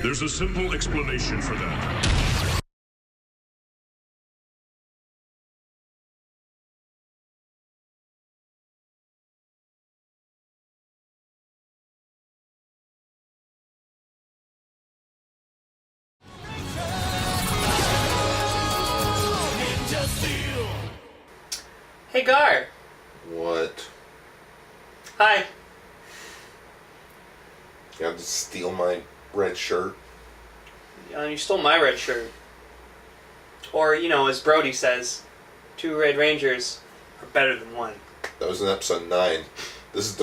There's a simple explanation for that. Hey Gar. What? Hi. You have to steal my red shirt? You stole my red shirt. Or, as Brody says, 2 Red Rangers are better than 1. That was in episode 9. This is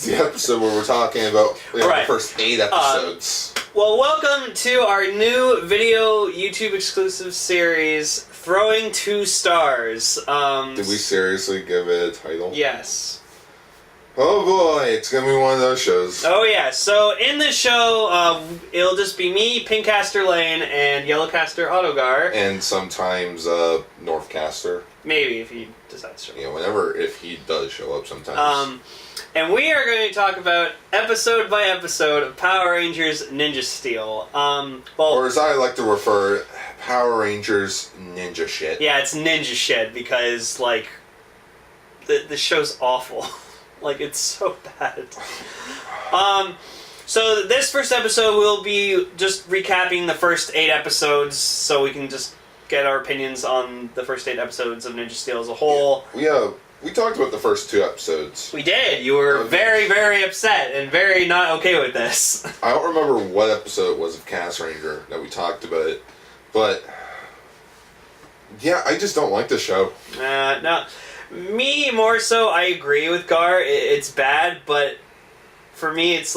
the episode where we're talking about Right. the first 8 episodes. Well, welcome to our new video YouTube exclusive series, Throwing 2 Stars. Did we seriously give it a title? Yes. Oh boy, it's gonna be one of those shows. Oh yeah, so in this show, it'll just be me, Pinkcaster Lane, and Yellowcaster Autogar. And sometimes Northcaster. Maybe, if he decides to. If he does show up sometimes. And we are going to talk about episode by episode of Power Rangers Ninja Steel. Or as I like to refer, Power Rangers Ninja Shit. Yeah, it's ninja shit because, the show's awful. It's so bad. So this first episode will be just recapping the first 8 episodes so we can just get our opinions on the first 8 episodes of Ninja Steel as a whole. Yeah, we talked about the first 2 episodes. We did. You were very, very upset and very not okay with this. I don't remember what episode it was of Cast Ranger that we talked about it, but yeah, I just don't like the show. No. Me, more so, I agree with Gar. It's bad, but for me, it's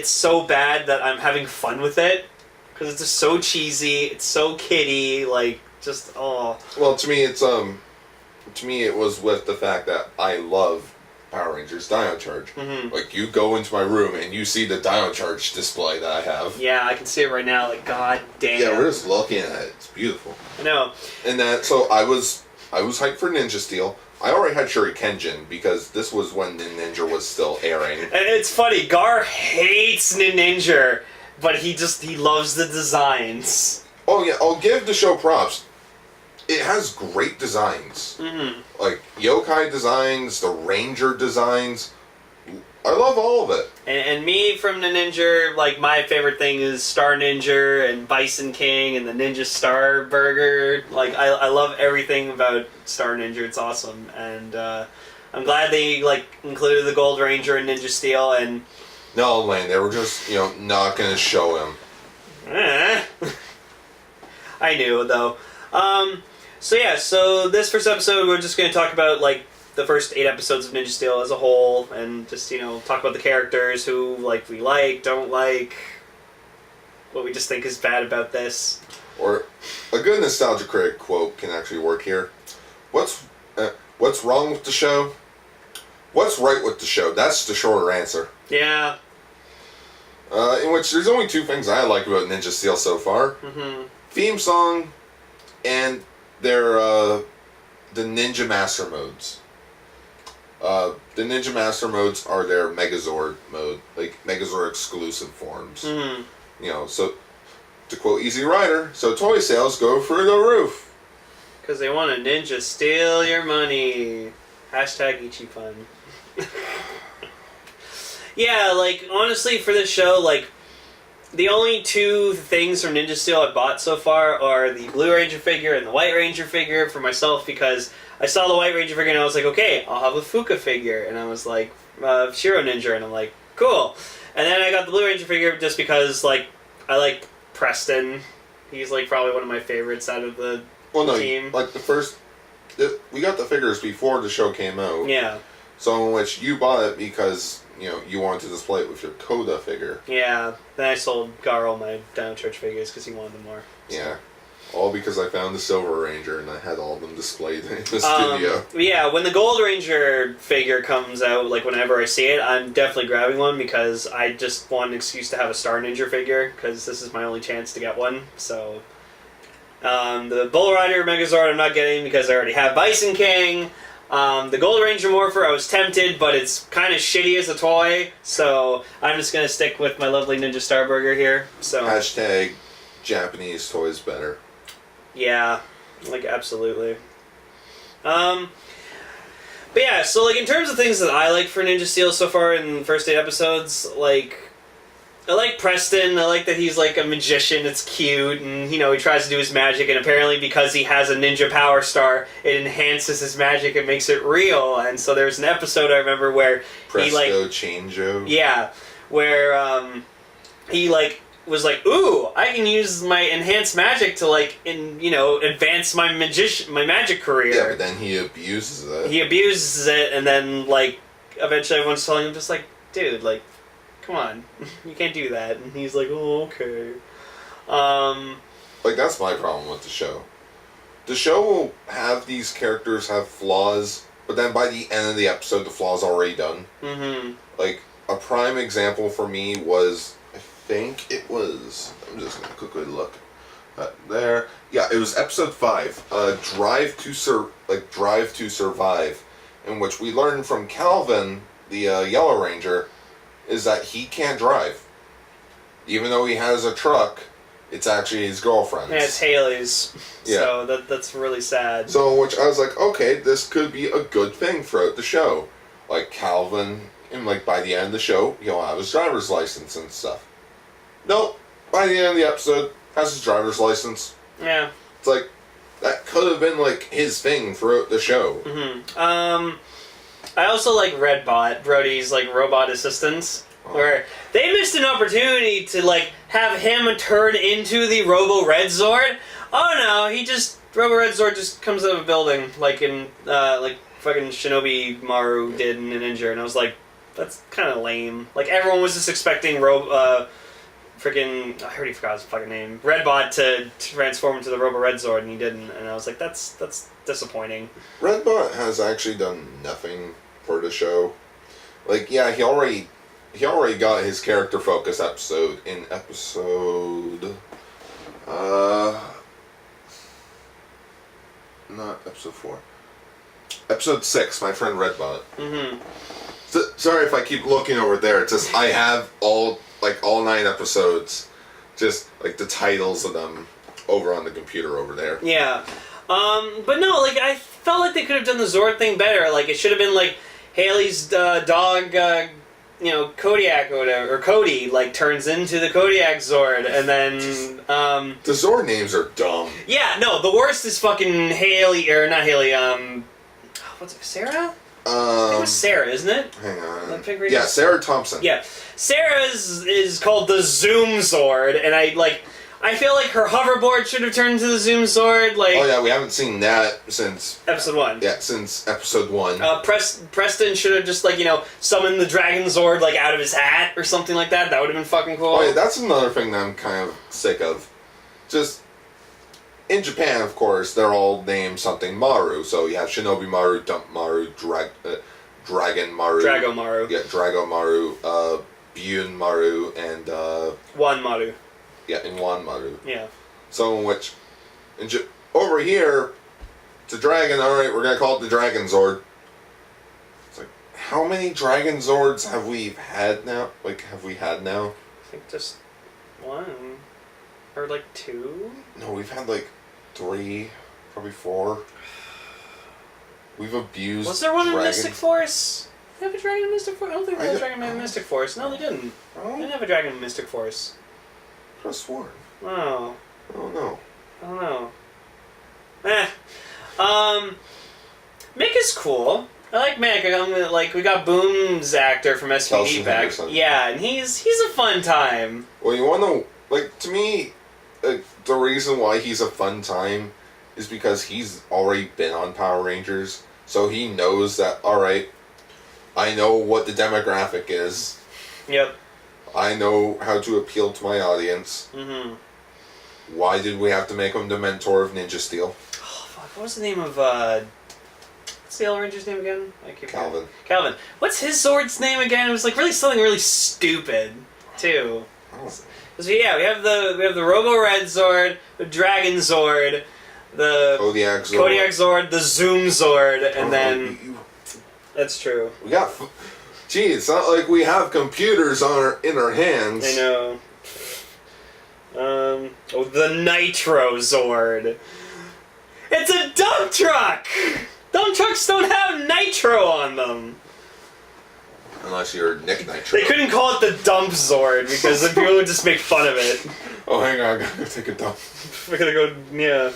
so bad that I'm having fun with it. Because it's just so cheesy, it's so kiddie, oh. Well, to me, it was with the fact that I love Power Rangers Dino Charge. Mm-hmm. You go into my room and you see the Dino Charge display that I have. Yeah, I can see it right now, god damn. Yeah, we're just looking at it. It's beautiful. I know. And so I was hyped for Ninja Steel. I already had Shurikenjin because this was when Ninja was still airing. And it's funny, Gar hates Ninja, but he loves the designs. Oh yeah, I'll give the show props. It has great designs. Mm-hmm. Yokai designs, the Ranger designs. I love all of it. And me from the Ninja, my favorite thing is Star Ninja and Bison King and the Ninja Star Burger. I love everything about Star Ninja. It's awesome. And I'm glad they, included the Gold Ranger and Ninja Steel and... No, Lane, they were just, not going to show him. I knew, though. So this first episode, we're just going to talk about, the first 8 episodes of Ninja Steel as a whole, and just, talk about the characters who, we like, don't like, what we just think is bad about this. Or, a good Nostalgia Critic quote can actually work here. What's wrong with the show? What's right with the show? That's the shorter answer. Yeah. In which there's only 2 things I like about Ninja Steel so far. Mm-hmm. Theme song and their, the Ninja Master modes. The Ninja Master modes are their Megazord mode, Megazord exclusive forms. Mm-hmm. So, to quote Easy Rider, so toy sales go through the roof. Because they want a ninja steal your money. Hashtag Ichifun. Yeah, honestly, for this show, the only 2 things from Ninja Steel I bought so far are the Blue Ranger figure and the White Ranger figure for myself, because I saw the White Ranger figure and I was like, okay, I'll have a Fuka figure. And I was like, Shiro Ninja, and I'm like, cool. And then I got the Blue Ranger figure just because, I like Preston. He's, probably one of my favorites out of the team. We got the figures before the show came out. Yeah. So in which you bought it because, you wanted to display it with your Coda figure. Yeah. Then I sold Gar all my Dino Church figures because he wanted them more. So. Yeah. All because I found the Silver Ranger and I had all of them displayed in the studio. Yeah, when the Gold Ranger figure comes out, whenever I see it, I'm definitely grabbing one because I just want an excuse to have a Star Ninja figure because this is my only chance to get one. So, the Bull Rider Megazord I'm not getting because I already have Bison King. The Gold Ranger Morpher, I was tempted, but it's kind of shitty as a toy, so I'm just gonna stick with my lovely Ninja Starburger here. So Hashtag Japanese toys better. yeah, like absolutely. But yeah, so like in terms of things that I like for Ninja Steel so far in the first 8 episodes, like I like Preston. I like that he's like a magician. It's cute, and you know he tries to do his magic, and apparently because he has a ninja power star, it enhances his magic and makes it real. And so there's an episode I remember where he like Changeo. yeah, where he like was like, ooh, I can use my enhanced magic to like advance my magic career. Yeah, but then he abuses it. He abuses it, and then like eventually everyone's telling him just like, dude, like, come on, you can't do that. And he's like, oh, okay. Like, that's my problem with the show. The show will have these characters have flaws, but then by the end of the episode, the flaw's already done. Mm-hmm. Like, a prime example for me was, I think it was, I'm just going to quickly look there. Yeah, it was episode 5, Drive to Survive, in which we learned from Calvin, the Yellow Ranger, is that he can't drive. Even though he has a truck, it's actually his girlfriend's. Yeah, it's Haley's. Yeah. So that's really sad. So, which I was like, okay, this could be a good thing throughout the show. Like, Calvin, and like, by the end of the show, he'll have his driver's license and stuff. Nope. By the end of the episode, has his driver's license. Yeah. It's like, that could have been, like, his thing throughout the show. Mm-hmm. I also like Redbot, Brody's like robot assistants, where they missed an opportunity to like have him turn into the Robo Red Zord. Oh no, Robo Red Zord just comes out of a building like in like fucking Shinobi Maru did in Ninja, and I was like, that's kind of lame. Like everyone was just expecting freaking I already forgot his fucking name, Redbot to transform into the Robo Red Zord, and he didn't, and I was like, that's disappointing. Redbot has actually done nothing for the show. Like, yeah, he already got his character focus episode in episode not episode 4. Episode 6, my friend Redbot. Mm-hmm. So, sorry if I keep looking over there. It's just I have all 9 episodes, just like the titles of them over on the computer over there. Yeah. But no, like I felt like they could have done the Zord thing better. Like it should have been like Haley's dog, Kodiak or whatever, or Cody, like turns into the Kodiak Zord, and then the Zord names are dumb. Yeah, no, the worst is fucking Haley, or not Haley. What's it? Sarah? I think it was Sarah, isn't it? Hang on. Yeah, Sarah Thompson. Yeah, Sarah is called the Zoom Zord, and I feel like her hoverboard should have turned into the Zoom Zord. Like, oh yeah, we haven't seen that since episode 1. Yeah, since episode 1. Preston should have just summoned the Dragon Zord out of his hat or something like that. That would have been fucking cool. Oh yeah, that's another thing that I'm kind of sick of. Just in Japan, of course, they're all named something Maru. So you have Shinobi Maru, Dump Maru, Dragon Maru, Drago Maru. Yeah, Drago Maru, Byun Maru, and Wan Maru. Yeah, in Wan Maru. Yeah. So in which, over here, it's a dragon. All right, we're gonna call it the Dragon Zord. It's like, how many Dragon Zords have we had now? I think just 1 or 2. No, we've had 3, probably 4. We've abused. Was there one dragon. in Mystic Force? Did they have a dragon in Mystic Force? I don't think they had a dragon in Mystic Force. No, they didn't. Oh? They didn't have a dragon in Mystic Force. I could have sworn. Oh. Oh no. I don't know. Mick is cool. I like Mick. We got Boom's actor from SPD back. Henderson. Yeah, and he's a fun time. Well, you want to to me, the reason why he's a fun time is because he's already been on Power Rangers, so he knows that. All right, I know what the demographic is. Yep. I know how to appeal to my audience. Mm-hmm. Why did we have to make him the mentor of Ninja Steel? Oh, fuck. What was the name of, what's the Yellow Ranger's name again? Calvin. Calvin. What's his Zord's name again? It was, really something really stupid, too. Oh. So, yeah, we have the Robo Red Zord, the Dragon Zord, the Kodiak Zord. Kodiak Zord, the Zoom Zord, and then that's true. We got. Gee, it's not like we have computers in our hands. I know. The Nitro Zord. It's a dump truck! Dump trucks don't have nitro on them. Unless you're Nick Nitro. They couldn't call it the Dump Zord because then people would just make fun of it. Oh, hang on, I gotta go take a dump. We're gonna go, yeah.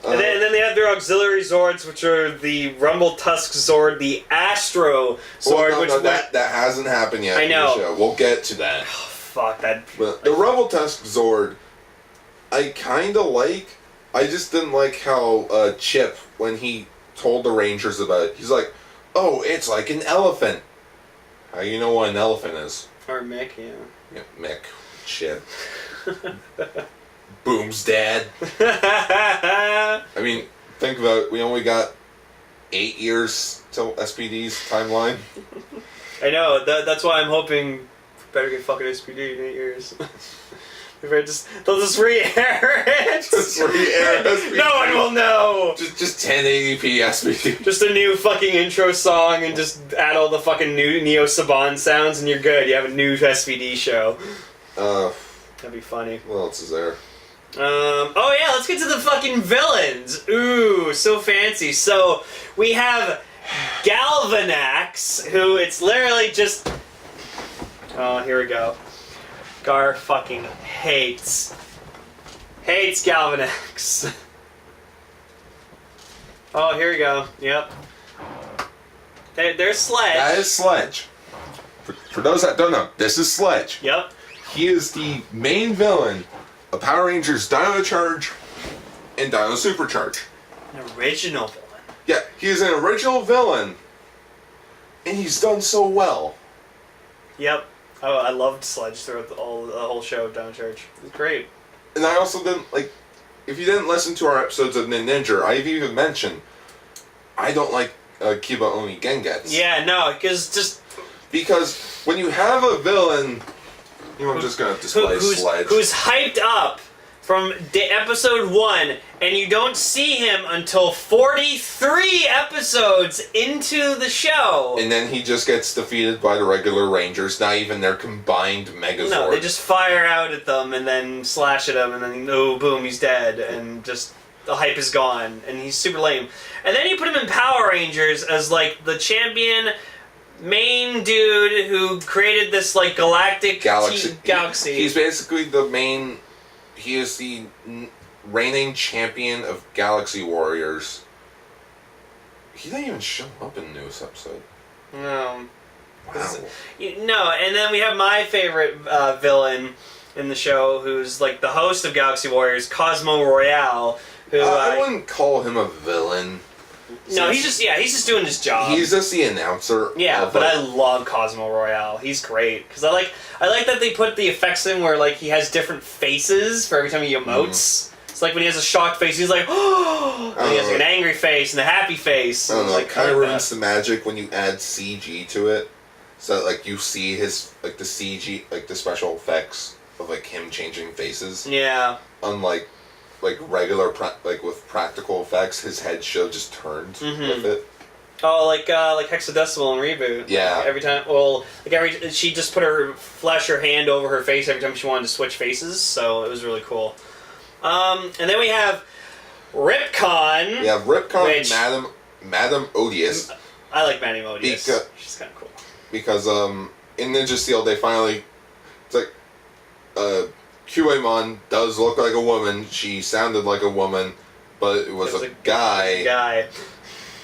And then they have their auxiliary Zords, which are the Rumble Tusk Zord, the Astro Zord, that hasn't happened yet. I know. In the show. We'll get to that. Oh, fuck that. But the Rumble Tusk Zord, I kind of like. I just didn't like how Chip, when he told the Rangers about it, he's like, "Oh, it's like an elephant." How you know what an elephant is? Or Mick, yeah. Yeah, Mick. Shit. Boom's dad. I mean, think about it. We only got 8 years till SPD's timeline. I know. That's why I'm hoping we better get fucking SPD in 8 years. They'll just re-air it. Just re-air SPD. No one will know. Just 1080p SPD. Just a new fucking intro song and just add all the fucking new Neo Saban sounds and you're good. You have a new SVD show. That'd be funny. What else is there? Oh yeah, let's get to the fucking villains. Ooh, so fancy. So, we have Galvanax, who it's literally just... Oh, here we go. Gar fucking hates Galvanax. Oh, here we go. Yep. There's Sledge. That is Sledge. For those that don't know, this is Sledge. Yep. He is the main villain of Power Rangers Dino Charge and Dino Supercharge. An original villain. Yeah, he is an original villain, and he's done so well. Yep. Oh, I loved Sledge throughout the whole show of Down Church. It was great. And I also didn't, like, if you didn't listen to our episodes of Ninja, I've even mentioned, I don't like Kiba Oni Gengets. Yeah, no, because when you have a villain, you know, I'm just going to display Sledge. Who's hyped up from episode 1, and you don't see him until 43 episodes into the show. And then he just gets defeated by the regular Rangers, not even their combined Megazord. No, they just fire out at them and then slash at him, and then, oh, boom, he's dead, and just the hype is gone, and he's super lame. And then you put him in Power Rangers as, like, the champion... main dude who created this like galactic galaxy. He's basically the main. He is the reigning champion of Galaxy Warriors. He didn't even show up in the newest episode. No. Wow. No, and then we have my favorite villain in the show, who's like the host of Galaxy Warriors, Cosmo Royale. Who I wouldn't call him a villain. No, he's just doing his job. He's just the announcer. Yeah, but I love Cosmo Royale. He's great because I like that they put the effects in where like he has different faces for every time he emotes. It's like when he has a shocked face, he's like, oh, and he has like an angry face and a happy face. I don't know. Like, it kind of ruins the magic when you add CG to it, so that, like you see his like the CG like the special effects of like him changing faces. Yeah. Unlike. Like regular, like with practical effects, his head should have just turned with it. Oh, like Hexadecimal and Reboot. Yeah. Like every time, she just put her hand over her face every time she wanted to switch faces, so it was really cool. And then we have Ripcon. Yeah, Ripcon, Madam Odious. I like Madam Odious. She's kind of cool. Because in Ninja Steel, they finally, it's like, QAmon does look like a woman. She sounded like a woman, but it was a guy.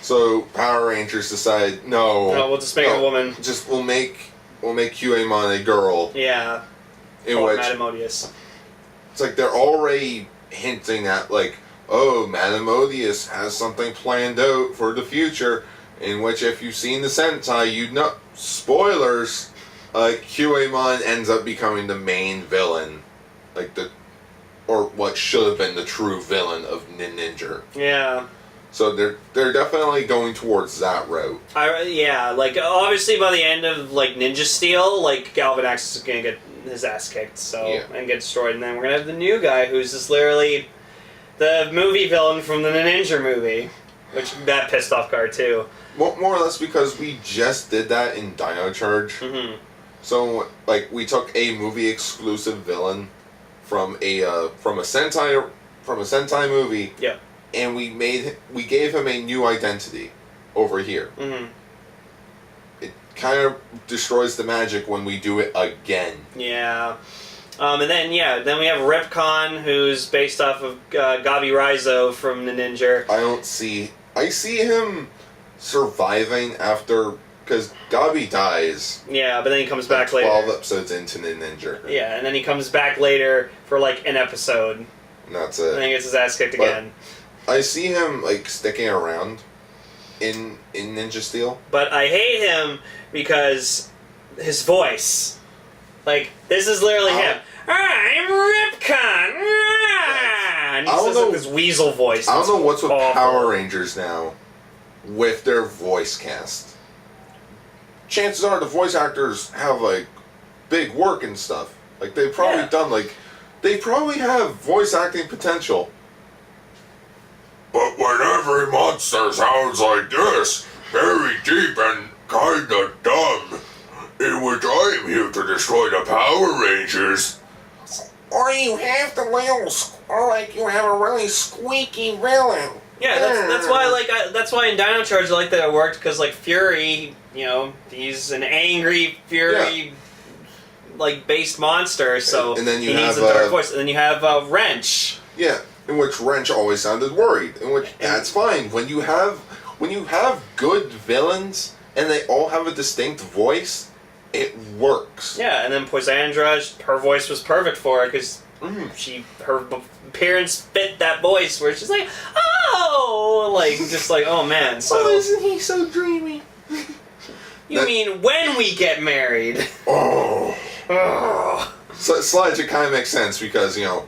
So Power Rangers decide, no, we'll just make a woman. We'll make QAmon a girl. Yeah. In which Madam Odious. It's like they're already hinting at like, oh, Madam Odious has something planned out for the future. In which, if you've seen the Sentai, you'd know. Spoilers. QAmon ends up becoming the main villain. Or what should have been the true villain of Ninja. Yeah. So they're definitely going towards that route. Obviously by the end of like Ninja Steel, like Galvanax is gonna get his ass kicked, and get destroyed, and then we're gonna have the new guy who's just literally The movie villain from the Ninja movie, which that pissed off Gar too. More or less because we just did that in Dino Charge. Mm-hmm. So like we took a movie exclusive villain from a Sentai movie. Yeah. And we gave him a new identity over here. Mm-hmm. It kind of destroys the magic when we do it again. Yeah. And then we have Ripcon, who's based off of Gabi Rizzo from the Ninja. I see him surviving after, because Gabi dies. Yeah, but then he comes back 12 later. 12 episodes into the Ninja. Yeah, and then he comes back later for like an episode. And that's it. And then he gets his ass kicked again. I see him like sticking around in Ninja Steel. But I hate him because his voice. Like, this is literally him. I'm Ripcon! And he says like this weasel voice. I don't know what's with awful. Power Rangers now with their voice cast. Chances are the voice actors have like big work and stuff. Like they've probably done like they probably have voice acting potential. But when every monster sounds like this, very deep and kinda dumb, in which I am here to destroy the Power Rangers. Or you have the little, or like you have a really squeaky villain. Yeah, that's why that's why in Dino Charge I like that it worked, because like Fury, you know, he's an angry Fury like based monster, so and then you he needs a have, dark voice. And then you have Wrench. Yeah, in which Wrench always sounded worried. In which that's fine. When you have good villains and they all have a distinct voice, it works. Yeah, and then Poisandra, her voice was perfect for her because her appearance fit that voice where she's like, oh, like just like, oh man. So isn't he so dreamy? You mean when we get married? Oh. Oh. So Sludge, it kind of makes sense because, you know,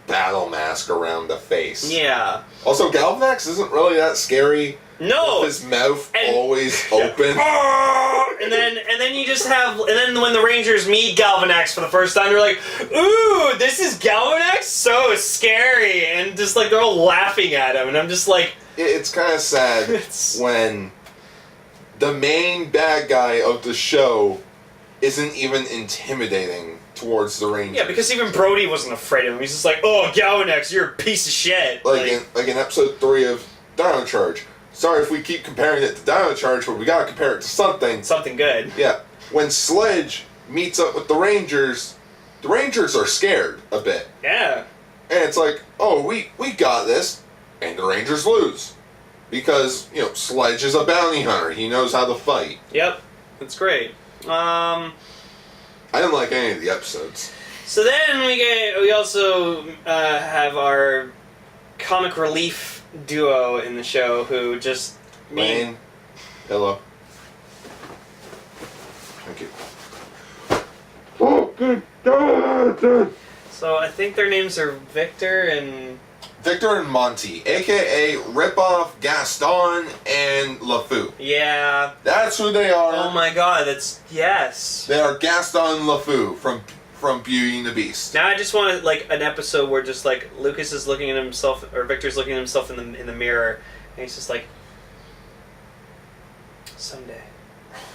battle mask around the face. Yeah. Also, Galvanax isn't really that scary. No. With his mouth always open. And then you just have, and then when the Rangers meet Galvanax for the first time, they're like, ooh, this is Galvanax? So scary. And just like, they're all laughing at him. And I'm just like... It's kind of sad when the main bad guy of the show isn't even intimidating towards the Rangers. Yeah, because even Brody wasn't afraid of him. He's just like, oh, Galvanax, you're a piece of shit. Like in episode 3 of Dino Charge. Sorry if we keep comparing it to Dino Charge, but we gotta compare it to something. Something good. Yeah. When Sledge meets up with the Rangers are scared a bit. Yeah. And it's like, oh, we got this, and the Rangers lose. Because, you know, Sledge is a bounty hunter. He knows how to fight. Yep. That's great. I didn't like any of the episodes. So then we also have our comic relief duo in the show who just... Lane. Hello. Thank you. Oh, good God! So I think their names are Victor and Monty, a.k.a. Ripoff, Gaston, and LeFou. Yeah. That's who they are. Oh my god, that's... Yes. They are Gaston and LeFou from Beauty and the Beast. Now I just want like an episode where just like Lucas is looking at himself, or Victor's looking at himself in the mirror, and he's just like, someday,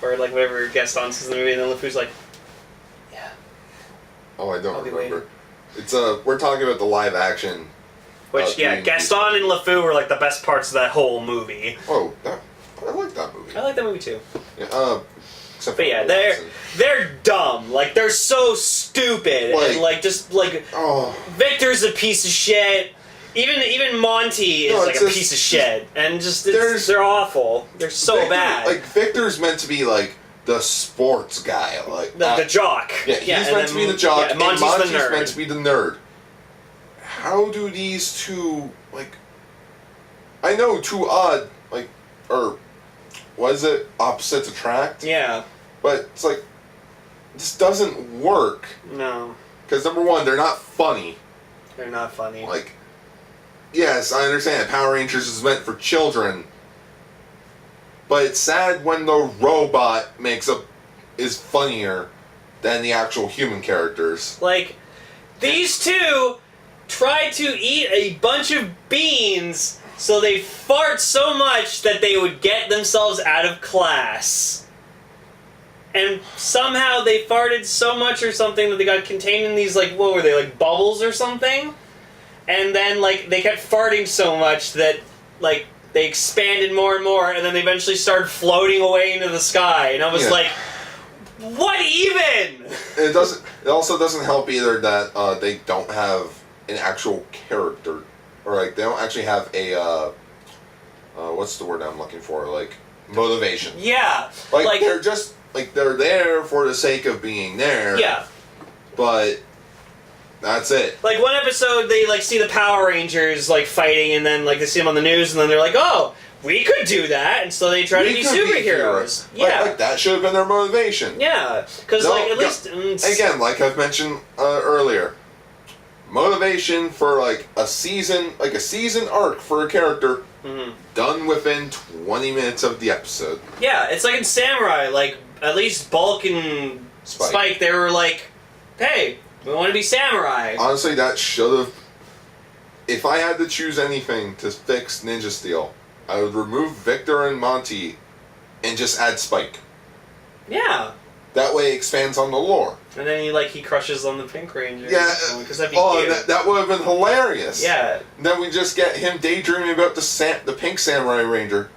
or like whatever Gaston says in the movie, and then LeFou's like, yeah. Oh, I don't remember. It's we're talking about the live action. Which Gaston and LeFou were like the best parts of that whole movie. Oh, I like that movie. I like that movie too. Yeah. But yeah, they're dumb. Like, they're so stupid. Like, and, like, just, like, Victor's a piece of shit. Even Monty is, like, a piece of shit. And just, they're awful. They're so bad. Like, Victor's meant to be, like, the sports guy. Like the jock. Yeah, he's meant to be the jock, yeah, and Monty's Monty's the nerd. meant to be the nerd. How do these two, like... I know too odd, like, or... Was it opposites attract? Yeah. But it's like, this doesn't work. No. Because number one, they're not funny. They're not funny. Like, yes, I understand Power Rangers is meant for children. But it's sad when the robot is funnier than the actual human characters. Like, these two try to eat a bunch of beans so they fart so much that they would get themselves out of class. And somehow they farted so much or something that they got contained in these, like, what were they, like bubbles or something? And then, like, they kept farting so much that, like, they expanded more and more, and then they eventually started floating away into the sky. And I was like, what even? It doesn't. It also doesn't help either that they don't have an actual character, or like they don't actually have a what's the word I'm looking for? Like motivation. Yeah. Like they're just like they're there for the sake of being there. Yeah. But that's it. Like one episode, they like see the Power Rangers like fighting, and then like they see them on the news, and then they're like, "Oh, we could do that," and so they try to be superheroes. Yeah, like that should have been their motivation. Yeah, because like at least again, like I've mentioned earlier, motivation for like a season arc for a character done within 20 minutes of the episode. Yeah, it's like in Samurai, like at least Bulk and Spike, they were like, "Hey, we want to be samurai." Honestly, that should have. If I had to choose anything to fix Ninja Steel, I would remove Victor and Monty and just add Spike. Yeah. That way it expands on the lore. And then he crushes on the Pink Ranger. Yeah. Because that'd be cute. That would have been hilarious. Yeah. Then we just get him daydreaming about the Pink Samurai Ranger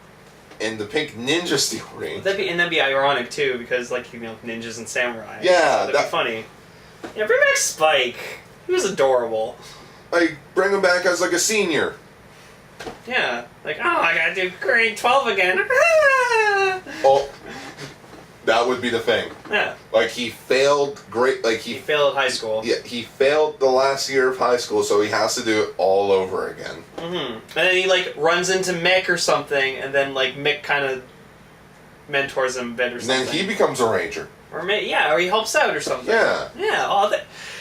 and the Pink Ninja Steel Ranger. That'd be ironic too, because ninjas and samurai. Yeah. So that'd be funny. Yeah, bring back Spike. He was adorable. Like, bring him back as like a senior. Yeah. Like, oh, I gotta do grade 12 again. Oh, that would be the thing. Yeah. Like, he failed he failed high school. Yeah, he failed the last year of high school, so he has to do it all over again. Mm-hmm. And then he, runs into Mick or something, and then, Mick kind of mentors him a bit or something. And then he becomes a ranger. Or he helps out or something. Yeah. Yeah.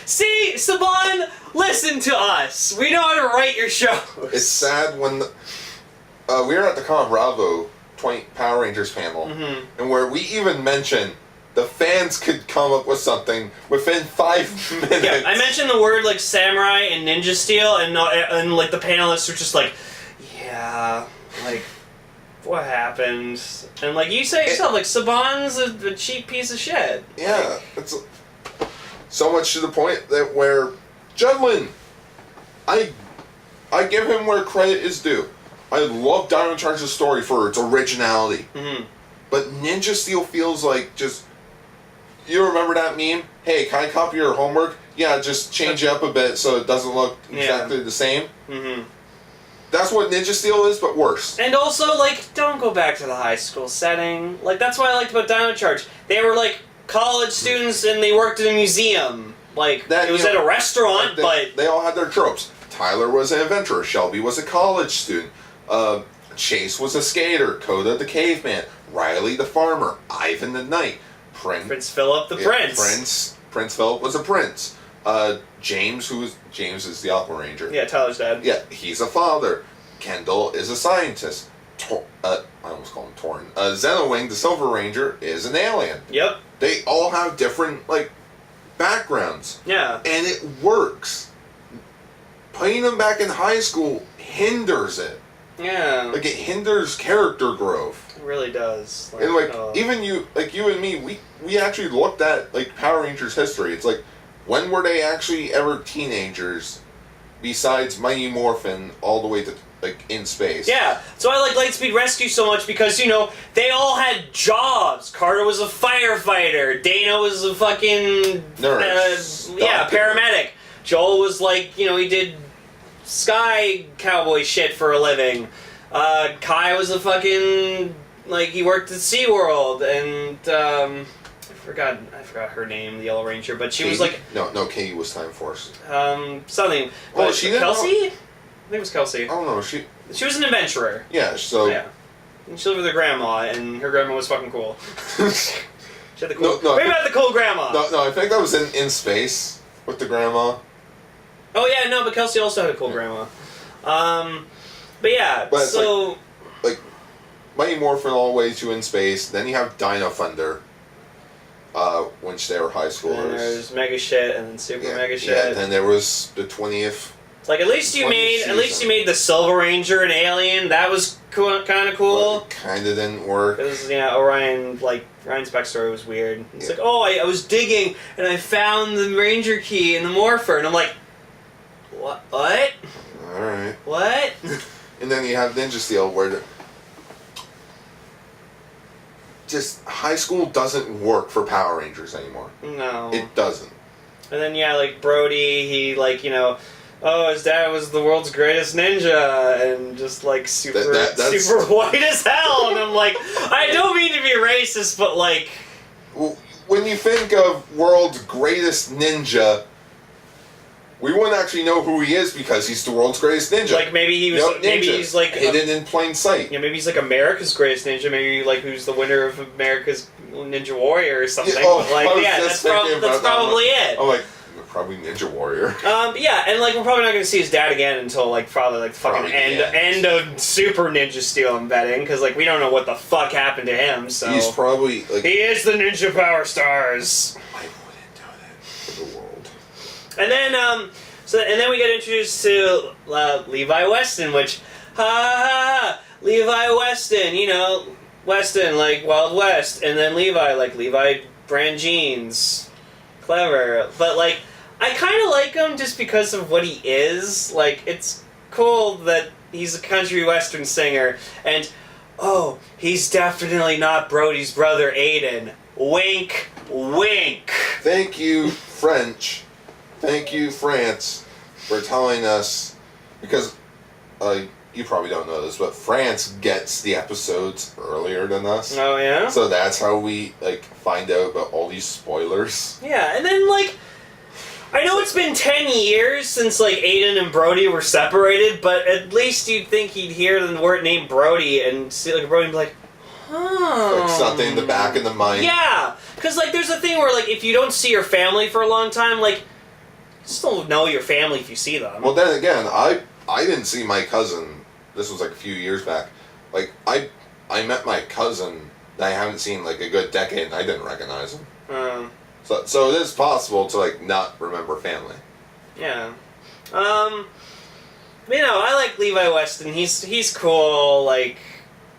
See, Saban, listen to us. We know how to write your shows. It's sad when we were at the Con Bravo 20 Power Rangers panel, and where we even mentioned the fans could come up with something within 5 minutes. Yeah, I mentioned the word samurai and Ninja Steel, and the panelists were just like, yeah, what happened? And you say yourself, Saban's a cheap piece of shit. Yeah, it's so much to the point that where Judlin, I give him where credit is due. I love Dino Charge's story for its originality. Mm-hmm. But Ninja Steel feels like just... You remember that meme? Hey, can I copy your homework? Yeah, just change it up a bit so it doesn't look exactly the same. Mm-hmm. That's what Ninja Steel is, but worse. And also, don't go back to the high school setting. That's what I liked about Dino Charge. They were, college students and they worked in a museum. It was at a restaurant, but... They all had their tropes. Tyler was an adventurer. Shelby was a college student. Chase was a skater. Coda the caveman. Riley the farmer. Ivan the knight. Prince Philip the prince. Prince Philip was a prince. James is the Aqua Ranger. Yeah, Tyler's dad. Yeah, he's a father. Kendall is a scientist. I almost called him Torn. Zenowing, the Silver Ranger, is an alien. Yep. They all have different, backgrounds. Yeah. And it works. Putting them back in high school hinders it. Yeah. It hinders character growth. It really does. And, even you and me, we actually looked at, Power Rangers history. It's when were they actually ever teenagers besides Mighty Morphin all the way to, in space? Yeah. So I like Lightspeed Rescue so much because, they all had jobs. Carter was a firefighter. Dana was a fucking... nurse. Paramedic. Joel was he did sky cowboy shit for a living. Kai was a fucking... he worked at SeaWorld, and, I forgot her name, the Yellow Ranger, but she Katie? was No, Katie was Time Force. Something. Well, she didn't Kelsey? I think it was Kelsey. I don't know, she was an adventurer. Yeah, so... Yeah. And she lived with her grandma, and her grandma was fucking cool. She had the cool... No, Maybe about the cool grandma! No, I think that was in space with the grandma. Oh yeah, no, but Kelsey also had a cool grandma. But yeah, but so... Mighty Morphin all the way to in space, then you have Dino Thunder, which they were high schoolers. And there's Mega Shit, and then Super Mega Shit. Yeah, and then there was the 20th Like at least you made the Silver Ranger an alien. That was kind of cool. But it kind of didn't work. Because Ryan's backstory was weird. It's like, oh, I was digging and I found the Ranger key in the morpher, and I'm like, what? What? All right. What? And then you have Ninja Steel, where just high school doesn't work for Power Rangers anymore. No. It doesn't. And then like Brody, he oh, his dad was the world's greatest ninja, and just like super white as hell. And I'm like, I don't mean to be racist, but like, when you think of world's greatest ninja, we wouldn't actually know who he is because he's the world's greatest ninja. Like maybe he's like hidden in plain sight. Yeah, maybe he's like America's greatest ninja. Maybe like who's the winner of America's Ninja Warrior or something. Yeah, but like, that's probably it. I'm like, probably Ninja Warrior. Yeah, and like we're probably not going to see his dad again until like probably like the fucking end of Super Ninja Steel, I'm betting, because like we don't know what the fuck happened to him. So he's probably like, he is the Ninja Power Stars. I wouldn't do that for the world. And then then we get introduced to Levi Weston, which Levi Weston, Weston like Wild West, and then Levi like Levi brand jeans, clever, but like. I kind of like him just because of what he is. Like, it's cool that he's a country western singer, and, oh, he's definitely not Brody's brother, Aiden. Wink, wink. Thank you, French. Thank you, France, for telling us, because you probably don't know this, but France gets the episodes earlier than us. Oh, yeah? So that's how we, like, find out about all these spoilers. Yeah, and then, like... I know it's been 10 years since, like, Aiden and Brody were separated, but at least you'd think he'd hear the word name Brody and see, like, Brody and be like, Like something in the back of the mind. Yeah! Because, like, there's a thing where, like, if you don't see your family for a long time, like, you still know your family if you see them. Well, then again, I didn't see my cousin, this was, like, a few years back. Like, I met my cousin that I haven't seen, like, a good decade, and I didn't recognize him. So it is possible to, like, not remember family. Yeah. I like Levi Weston. He's cool, like,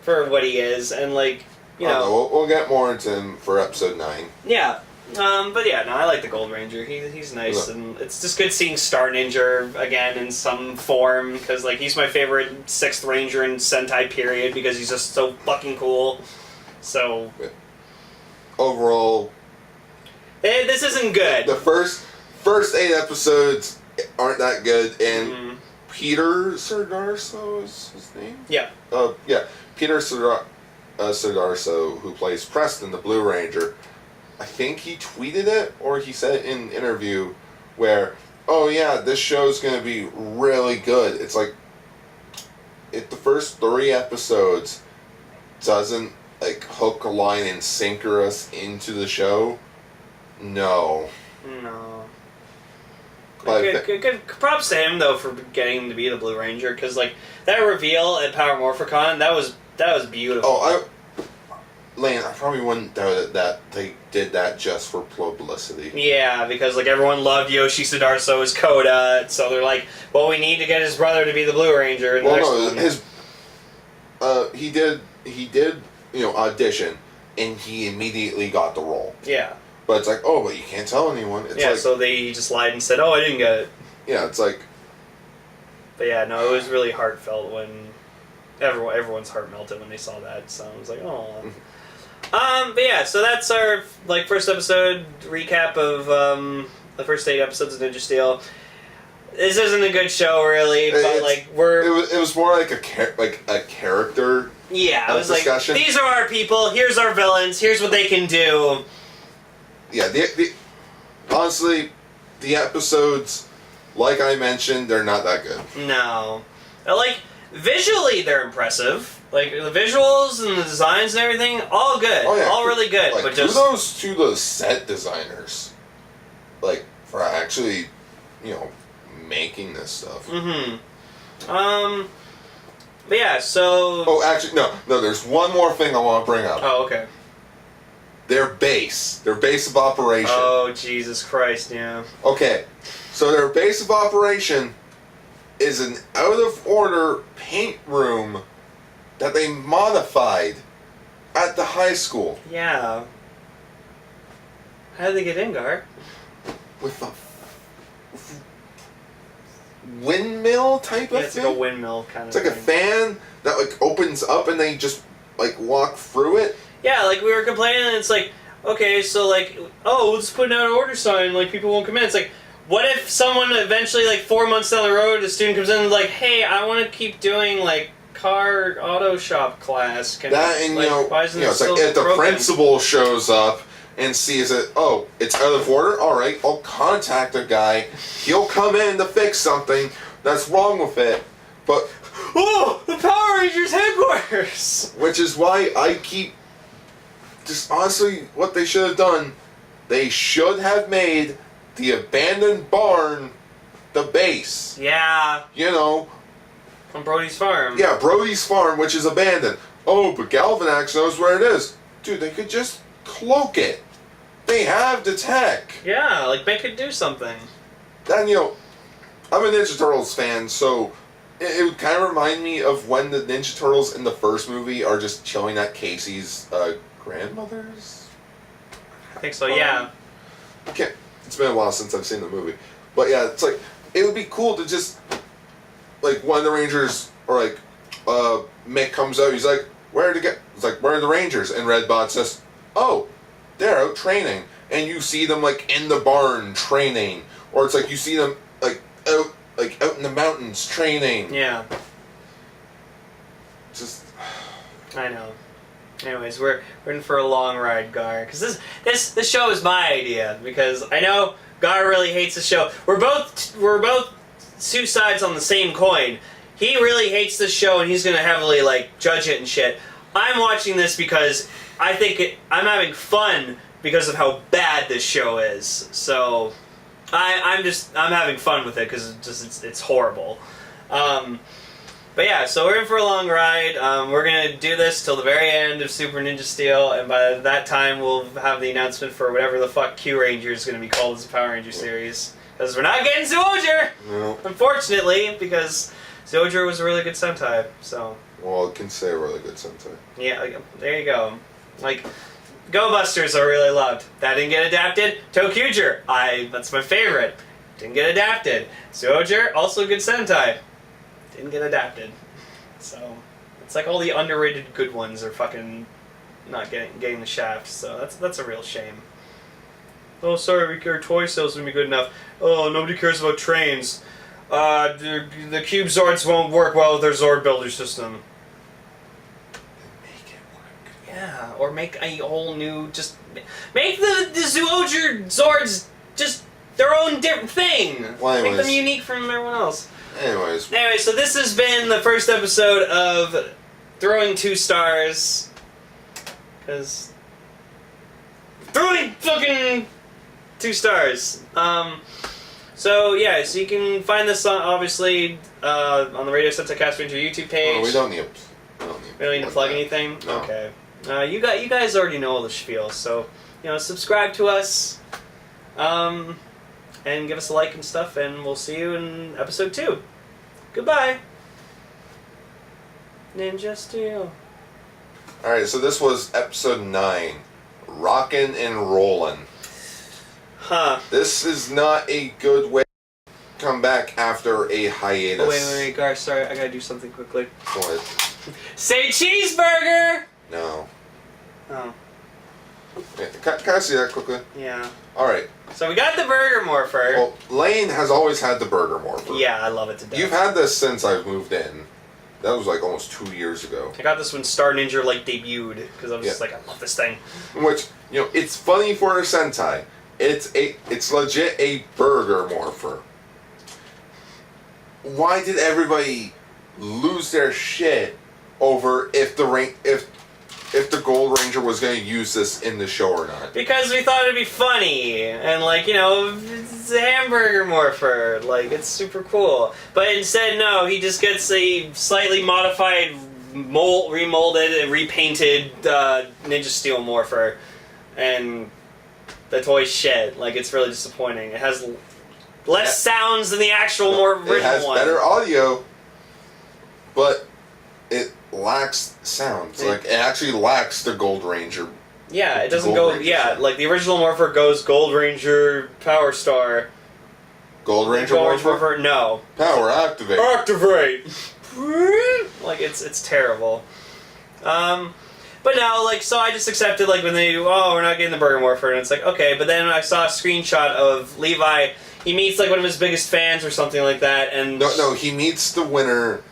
for what he is, and, like, we'll get more into him for episode 9. Yeah. But yeah, no, I like the Gold Ranger. He's nice, and it's just good seeing Star Ninja again in some form, because, like, he's my favorite 6th Ranger in Sentai period, because he's just so fucking cool. So... Overall... this isn't good. The first 8 episodes aren't that good, and Peter Sardarso is his name? Yeah. Yeah. Peter Sardarso, who plays Preston, the Blue Ranger, I think he tweeted it, or he said it in an interview, where, oh yeah, this show's going to be really good. It's like, if the first 3 episodes doesn't, like, hook, line, and sinker us into the show... No. Good props to him though for getting to be the Blue Ranger, because like that reveal at Power Morphicon, that was beautiful. Oh, Lane, I probably wouldn't doubt it that they did that just for publicity. Yeah, because like everyone loved Yoshi Sudarso as Koda, so they're like, well, we need to get his brother to be the Blue Ranger. In the next one. He did audition, and he immediately got the role. Yeah. But it's like, oh, but you can't tell anyone. It's like, so they just lied and said, oh, I didn't get it. Yeah, it's like... But yeah, no, it was really heartfelt when... Everyone's heart melted when they saw that, so I was like, oh. But yeah, so that's our, like, first episode recap of, the first 8 episodes of Ninja Steel. This isn't a good show, really, but, like, It was more like a character... Yeah, it was discussion. Like, these are our people, here's our villains, here's what they can do... Yeah, honestly, the episodes, like I mentioned, they're not that good. No. Like, visually they're impressive. Like, the visuals and the designs and everything, all good. Oh, yeah. All really good. Like, but just... kudos to the set designers. Like, for actually, making this stuff. But yeah, so... Oh, actually, no, there's one more thing I want to bring up. Oh, okay. Their base of operation. Oh, Jesus Christ, yeah. Okay, so their base of operation is an out-of-order paint room that they modified at the high school. Yeah. How did they get in, Gar? With a windmill type of It's thing? like a windmill kind of It's like a fan that like opens up and they just like walk through it. Yeah, like we were complaining and it's like, okay, so like, oh, let's put out an order sign, like people won't come in. It's like, what if someone eventually, like 4 months down the road, a student comes in and like, hey, I want to keep doing like car auto shop class. Can That and like, why isn't it it's like still if the broken? principal shows up and sees it, oh, it's out of order. All right, I'll contact a guy. He'll come in to fix something that's wrong with it. But Oh, the Power Rangers headquarters! which is why I keep just honestly what they should have done. They should have made the abandoned barn the base. Yeah, You know, on Brody's farm. yeah, Brody's farm, which is abandoned. Oh, but Galvanax knows where it is. Dude, they could just cloak it. They have the tech. Yeah, like make it do something. Then, you know, I'm a Ninja Turtles fan, so it would kind of remind me of when the Ninja Turtles in the first movie are just chilling at Casey's grandmother's. I think so, yeah. Okay, it's been a while since I've seen the movie. But yeah, it's like, it would be cool to just, like, one of the Rangers, or like, Mick comes out, he's like, where are the Rangers? And Redbot says, oh, they're out training. And you see them, like, in the barn training. Or it's like, you see them, like, out in the mountains training. Yeah. Just... I know. Anyways, we're in for a long ride, Gar. Because this show is my idea. Because I know Gar really hates the show. We're both two sides on the same coin. He really hates this show, and he's gonna heavily like judge it and shit. I'm watching this because I think I'm having fun because of how bad this show is. So I'm having fun with it because it's horrible. But yeah, so we're in for a long ride. We're gonna do this till the very end of Super Ninja Steel, and by that time we'll have the announcement for whatever the fuck Q Ranger is gonna be called as a Power Ranger series. Because we're not getting Zyuohger! No. Unfortunately, because Zyuohger was a really good Sentai, so... Well, I can say a really good Sentai. Yeah, there you go. Like, Go Busters I really loved. That didn't get adapted. Tokuger, that's my favorite. Didn't get adapted. Zyuohger, also a good Sentai. Didn't get adapted. So, it's like all the underrated good ones are fucking not getting the shaft, so that's a real shame. Oh, sorry, our toy sales wouldn't be good enough. Oh, nobody cares about trains. The Cube Zords won't work well with their Zord builder system. Make it work. Yeah, or make a whole new, just make the Zyuohger Zords just their own different thing. Well, make them anyways. unique from everyone else. Anyways. Anyway, so this has been the first episode of Throwing 2 Stars. Because... Throwing fucking 2 stars. So yeah, so you can find this obviously on the Radio Sentai Castranger YouTube page. Oh, we don't need to plug anything. No. Okay. You guys already know all the spiel, so subscribe to us, and give us a like and stuff, and we'll see you in episode 2. Goodbye. Ninja Steel. Alright, so this was episode 9. Rockin' and Rollin'. Huh. This is not a good way to come back after a hiatus. Oh, wait, Gar, sorry, I gotta do something quickly. What? Say cheeseburger! No. Oh, Can I see that quickly? yeah. Alright. So we got the burger morpher. Well, Lane has always had the burger morpher. Yeah, I love it to death. You've had this since I've moved in. That was like almost 2 years ago. I got this when Star Ninja debuted, because I was just Yeah. like, I love this thing. Which, it's funny for a Sentai. It's legit a burger morpher. Why did everybody lose their shit over if the Gold Ranger was going to use this in the show or not? Because we thought it'd be funny, and it's a hamburger morpher, it's super cool. But instead, no, he just gets a slightly modified, remolded, and repainted Ninja Steel morpher, and the toy's shit. It's really disappointing. It has less sounds than the actual more original one. It has better audio, but it lacks sounds. Like, it actually lacks the Gold Ranger. Yeah, it doesn't go... Yeah, like, the original Morpher goes Gold Ranger, Power Star. Gold Ranger Morpher? No. Power activate. Activate! Like, it's terrible. But no, like, so I just accepted, like, when they do, we're not getting the Burger Morpher, and it's like, okay, but then I saw a screenshot of Levi, he meets, like, one of his biggest fans or something like that, and... No, he meets the winner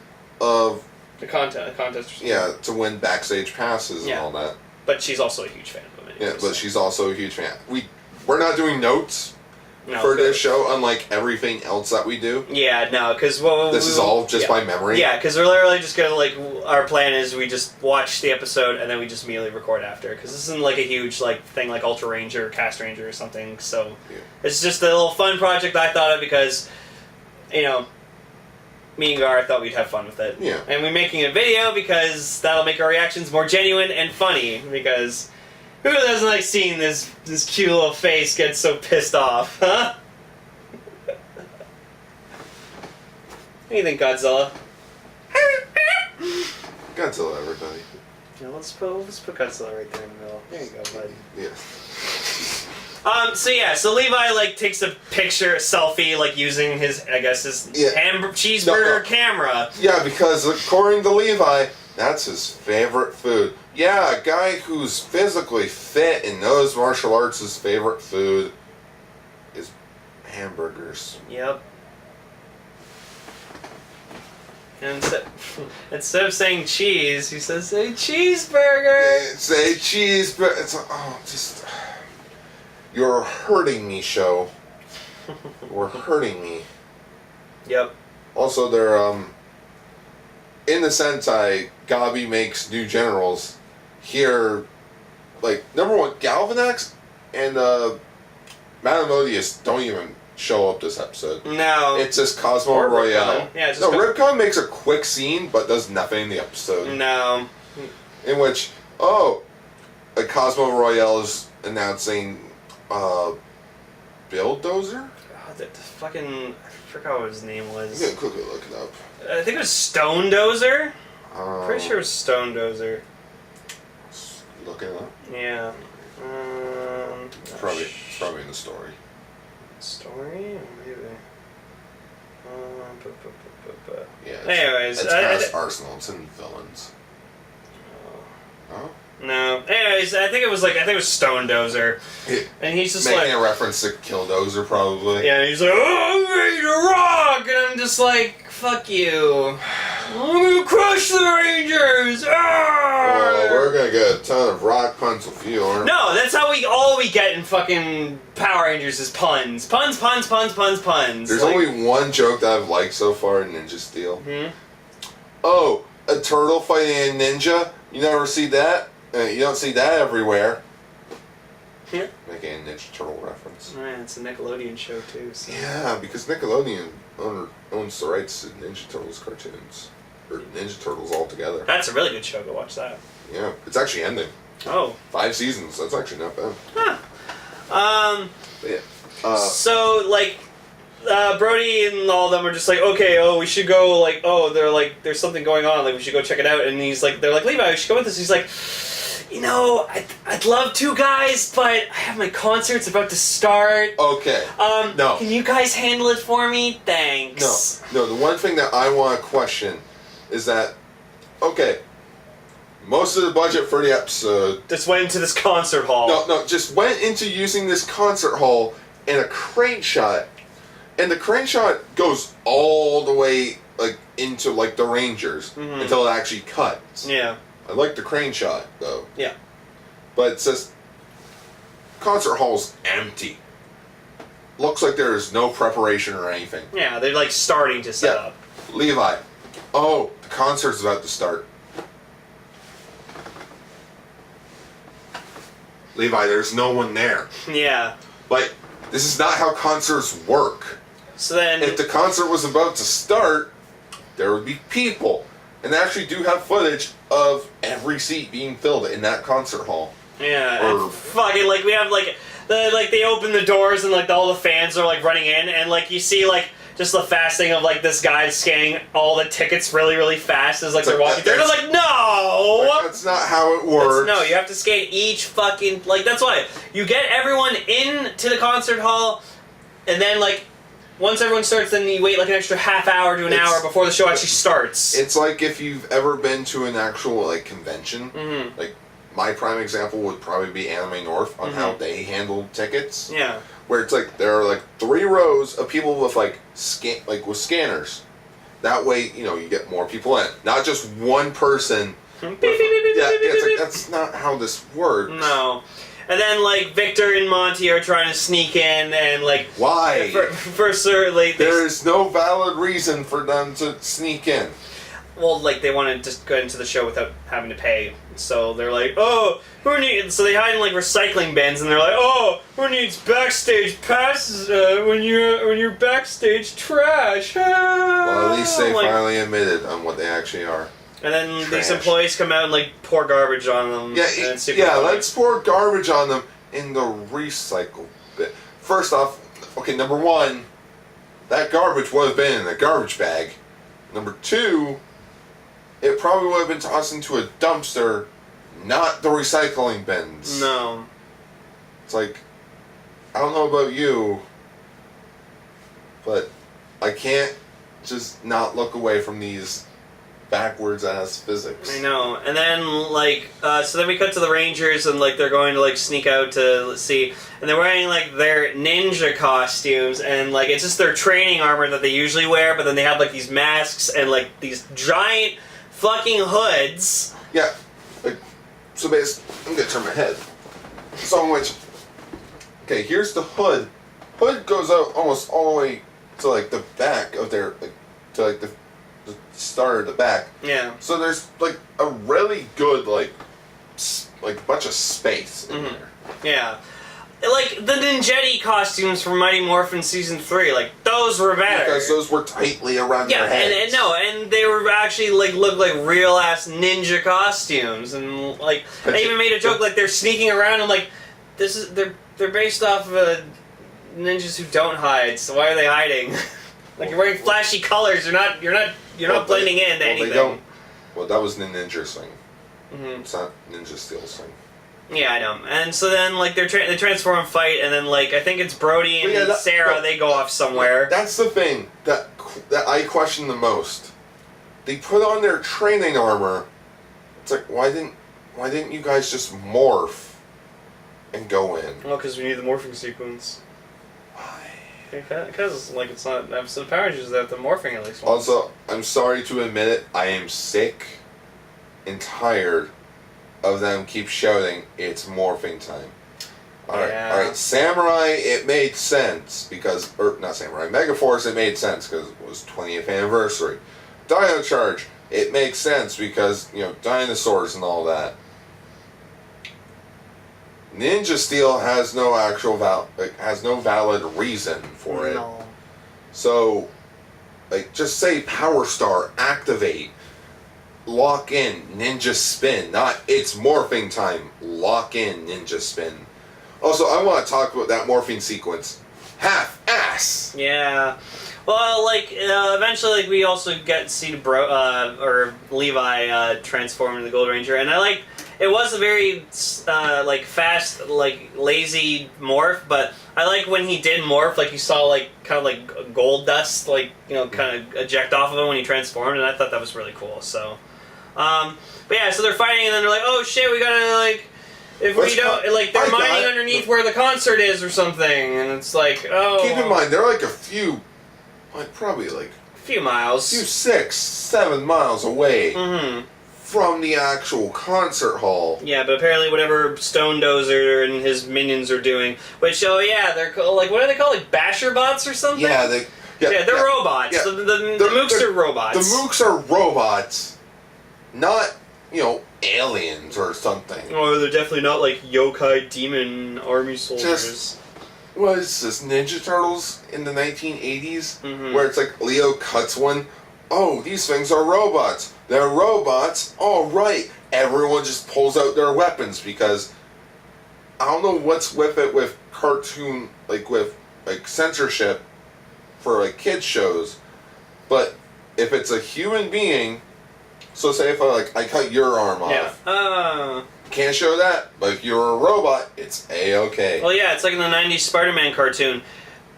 of... The contest or something. Yeah, to win backstage passes and all that. But she's also a huge fan of him. Anyway, yeah, but she's also a huge fan. We're not doing notes for this show, unlike everything else that we do. Yeah, no, because this is all just by memory. Yeah, because we're literally just gonna like our plan is we just watch the episode and then we just immediately record after because this isn't like a huge like thing like Ultra Ranger or Cast Ranger or something. So it's just a little fun project I thought of because me and Gar thought we'd have fun with it. Yeah, and we're making a video because that'll make our reactions more genuine and funny because. Who doesn't like seeing this cute little face get so pissed off, huh? What do you think, Godzilla? Godzilla, everybody. Yeah, let's put Godzilla right there in the middle. There you go, buddy. Yeah. So Levi like takes a picture, a selfie, like using his, I guess his cheeseburger camera. Yeah, because according to Levi, that's his favorite food. Yeah, a guy who's physically fit and knows martial arts' favorite food is hamburgers. Yep. And instead of saying cheese, he says, say cheeseburger! Say cheeseburger. It's just... You're hurting me, show. You're hurting me. Yep. Also, they're, in the Sentai, Gabi makes new generals. Here, like, number one, Galvanax and Madame Odious don't even show up this episode. No. It's just Cosmo Royale. Yeah, it's just Ripcon makes a quick scene, but does nothing in the episode. No. In which, Cosmo Royale is announcing, Bulldozer? Oh, the fucking... I forgot what his name was. I'm gonna quickly look it up. I think it was Stone Dozer? Pretty sure it was Stone Dozer. Look it up. Yeah. It's probably in the story. Story? Maybe. Yeah. Anyways, it's past Arsenal. It's in villains. Oh. No. Anyways, I think it was Stone Dozer, and he's just making a reference to Killdozer, probably. Yeah, and he's like, "Oh, I'm ready to rock," and I'm just like, "Fuck you! I'm gonna crush the Rangers!" Well, we're gonna get a ton of rock puns with you, aren't we? No, that's how all we get in fucking Power Rangers is puns, puns. There's only one joke that I've liked so far in Ninja Steel. Oh, a turtle fighting a ninja? You never see that? You don't see that everywhere. Yeah. Making a Ninja Turtle reference. Oh, yeah, it's a Nickelodeon show too. So. Yeah, because Nickelodeon owns the rights to Ninja Turtles cartoons. Or Ninja Turtles altogether. That's a really good show. Go watch that. Yeah, it's actually ending. Oh. 5 seasons. That's actually not bad. Huh. But yeah. So, like, Brody and all of them are just like, okay, we should go, like, they're like, there's something going on, like, we should go check it out, and they're like, Levi, we should go with us. He's like, I'd love to, guys, but I have my concert's about to start. Okay. No. Can you guys handle it for me? Thanks. No, the one thing that I want to question is that, okay, most of the budget for the episode... Just went into this concert hall. No, just went into using this concert hall in a crane shot. And the crane shot goes all the way, like, into, like, the Rangers until it actually cuts. Yeah. I like the crane shot, though. Yeah. But it says, concert hall's empty. Looks like there's no preparation or anything. Yeah, they're, like, starting to set up. Levi. Oh, the concert's about to start. Levi, there's no one there. Yeah. Like, this is not how concerts work. So then... If the concert was about to start, there would be people. And they actually do have footage of every seat being filled in that concert hall. Yeah, fucking, like, we have, like, They open the doors and like all the fans are like running in, and like you see like just the fast thing of like this guy scanning all the tickets really, really fast as like they're walking through. And I'm like, no! Like, that's not how it works. No, you have to scan each fucking... Like, that's why. You get everyone into the concert hall, and then, like, once everyone starts, then you wait, like, an extra half hour to an hour before the show actually starts. It's like if you've ever been to an actual, like, convention. Mm-hmm. Like, my prime example would probably be Anime North on how they handle tickets. Yeah. Where it's like, there are, like, 3 rows of people with, like, with scanners. That way, you know, you get more people in. Not just one person. It's like, that's not how this works. No. And then, like, Victor and Monty are trying to sneak in, and, like... Why? For certainly... There is no valid reason for them to sneak in. Well, like, they want to just go into the show without having to pay. So they're like, oh, who needs... So they hide in, like, recycling bins, and they're like, oh, who needs backstage passes when you're backstage trash? Well, at least they finally admitted on what they actually are. And then Trash. these employees come out and, like, pour garbage on them. Yeah, let's pour garbage on them in the recycle bin. First off, okay, number 1, that garbage would have been in a garbage bag. Number 2, it probably would have been tossed into a dumpster, not the recycling bins. No. It's like, I don't know about you, but I can't just not look away from these backwards ass physics. I know. And then, like, so then we cut to the Rangers, and, like, they're going to, like, sneak out to see, and they're wearing, like, their ninja costumes, and, like, it's just their training armor that they usually wear, but then they have, like, these masks and, like, these giant fucking hoods. Yeah. Like, so basically, I'm gonna turn my head. So much. Okay, here's the hood. Hood goes out almost all the way to, like, the back of their, like, to, like, the start of the back. Yeah. So there's, like, a really good, like bunch of space in there. Yeah. Like, the Ninjetti costumes from Mighty Morphin Season 3, like, those were better. Because those were tightly around their heads. And they were actually, like, looked like real-ass ninja costumes, and, like, they even made a joke, like, they're sneaking around, and, like, they're based off of ninjas who don't hide, so why are they hiding? Like, you're wearing flashy colors, you're not blending into anything. They don't. Well, that was the ninja thing. Mm-hmm. It's not Ninja Steel's thing. Yeah, I know. And so then, like, they transform and fight, and then, like, I think it's Brody and Sarah, they go off somewhere. That's the thing that I question the most. They put on their training armor. It's like, why didn't you guys just morph and go in? Well, because we need the morphing sequence. Why? Because, like, it's not an episode of Power Rangers that the morphing at least once. Also, I'm sorry to admit it, I am sick and tired of them keep shouting, it's morphing time. Alright, Samurai, it made sense because, or not Samurai, Megaforce, it made sense because it was 20th anniversary. Dino Charge, it makes sense because, you know, dinosaurs and all that. Ninja Steel has no actual has no valid reason for it. No. So, like, just say Power Star, activate, lock in, Ninja Spin, not it's morphing time, lock in, Ninja Spin. Also, I want to talk about that morphing sequence. Half-ass! Yeah. Well, like, eventually, like, we also get to see Levi transform into the Gold Ranger, and I like... It was a very, like, fast, like, lazy morph, but I like when he did morph, like, you saw, like, kind of, like, gold dust, like, you know, kind of eject off of him when he transformed, and I thought that was really cool, so... but yeah, so they're fighting, and then they're like, oh, shit, we gotta, like... If we don't... Like, they're mining underneath where the concert is or something, and it's like, oh... Keep in mind, they're, like, a few... Like, probably, like... A few miles. 6, 7 miles away. Mm-hmm. From the actual concert hall. Yeah, but apparently whatever Stone Dozer and his minions are doing, which, oh yeah, they're called, like, what are they called? Like Basher Bots or something? Yeah, they're robots. Yeah. The Mooks are robots. The Mooks are robots, not, you know, aliens or something. Oh, they're definitely not like yokai demon army soldiers. What is this, Ninja Turtles in the 1980s? Mm-hmm. Where it's like Leo cuts one. Oh, these things are robots. They're robots. All right. Everyone just pulls out their weapons because I don't know what's with it with cartoon, like with like censorship for like kids shows, but if it's a human being, so say if I cut your arm off, can't show that, but if you're a robot, it's A-okay. Well, yeah, it's like in the 90s Spider-Man cartoon.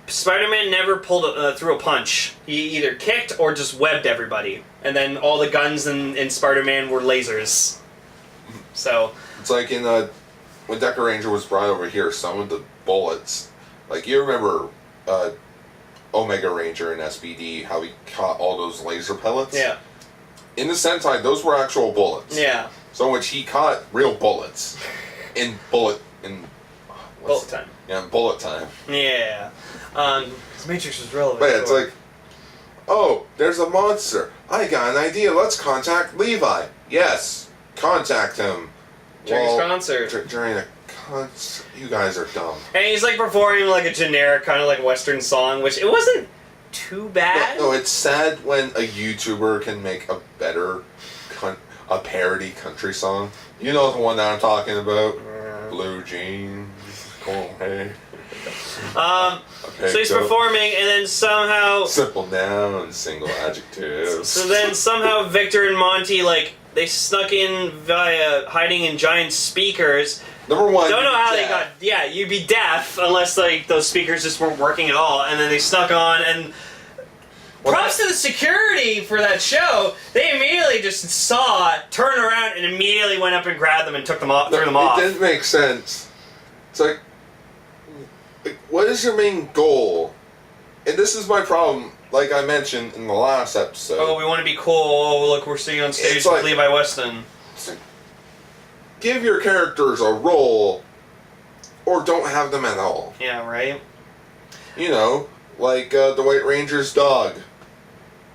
Spider-Man never pulled through a punch. He either kicked or just webbed everybody. And then all the guns in Spider-Man were lasers. So... It's like in when Decker Ranger was brought over here, some of the bullets... Like, you remember Omega Ranger in SBD, how he caught all those laser pellets? Yeah. In the Sentai, those were actual bullets. Yeah. So in which he caught real bullets. Bullet time. Yeah, bullet time. Yeah. Because Matrix was relevant. But yeah, it's like, oh, there's a monster. I got an idea. Let's contact Levi. Yes, contact him. During his concert. During a concert. You guys are dumb. And he's like performing like a generic kind of like Western song, which it wasn't too bad. No, it's sad when a YouTuber can make a better, a parody country song. You know the one that I'm talking about? Blue jeans, cool hair. So he's performing, and then somehow... Simple noun, single adjectives. So then somehow Victor and Monty, like, they snuck in via hiding in giant speakers. Number one, don't know how they got... Yeah, you'd be deaf unless, like, those speakers just weren't working at all, and then they snuck on, and... Props to the security for that show. They immediately just saw, turned around, and immediately went up and grabbed them and took them off, threw them off. It didn't make sense. It's like, what is your main goal? And this is my problem, like I mentioned in the last episode. Oh, we want to be cool. Oh, look, we're sitting on stage with Levi Weston. Like, give your characters a role, or don't have them at all. Yeah, right? You know, like the White Ranger's dog.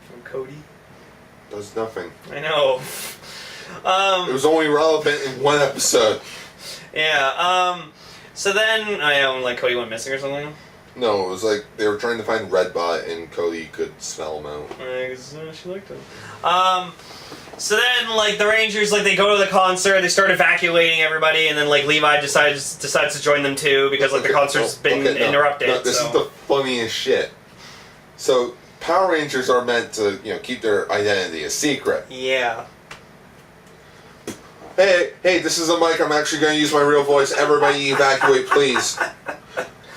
From Cody? Does nothing. I know. It was only relevant in one episode. Yeah, so then, like Cody went missing or something? No, it was like they were trying to find Redbot and Cody could smell him out. I guess she liked him. So then, like, the Rangers, like, they go to the concert, they start evacuating everybody, and then, like, Levi decides to join them too, because, like, the concert's been interrupted. No, this is the funniest shit. So, Power Rangers are meant to, you know, keep their identity a secret. Yeah. Hey, this is a mic. I'm actually going to use my real voice. Everybody evacuate, please.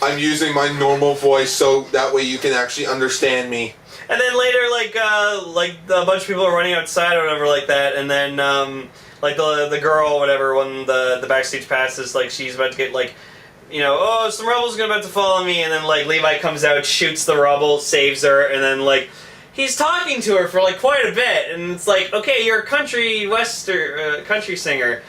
I'm using my normal voice so that way you can actually understand me. And then later, like a bunch of people are running outside or whatever like that, and then, like, the girl or whatever, when the backstage passes, like, she's about to get, like, you know, oh, some rebels are about to follow me, and then, like, Levi comes out, shoots the rebel, saves her, and then, like, he's talking to her for, like, quite a bit, and it's like, okay, you're a country singer.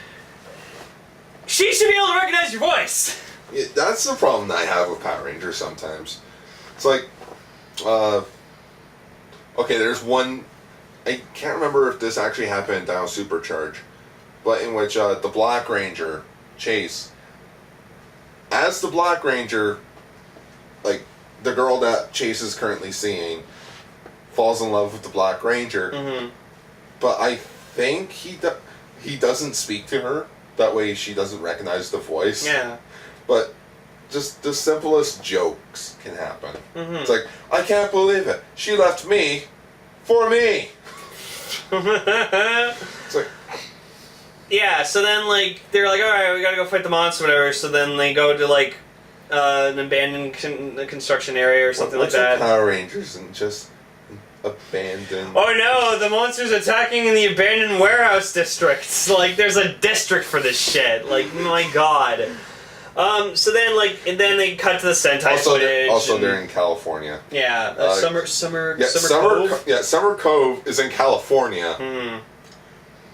She should be able to recognize your voice! Yeah, that's the problem that I have with Power Rangers sometimes. It's like, okay, there's one, I can't remember if this actually happened in Dino Supercharge, but in which the Black Ranger, Chase, as the Black Ranger, like, the girl that Chase is currently seeing falls in love with the Black Ranger, but I think he doesn't speak to her, that way she doesn't recognize the voice. Yeah. But just the simplest jokes can happen. It's like, I can't believe it. She left me for me. It's like, yeah, so then, like, they're like, alright, we gotta go fight the monster, whatever, so then they go to, like, an abandoned construction area or something like that. Power Rangers and just abandoned. Oh no, the monster's attacking in the abandoned warehouse district. Like, there's a district for this shit. Like, my god. So then, like, and then they cut to the Sentai footage. Also, they're in California. Yeah, Summer Cove? Summer Cove is in California.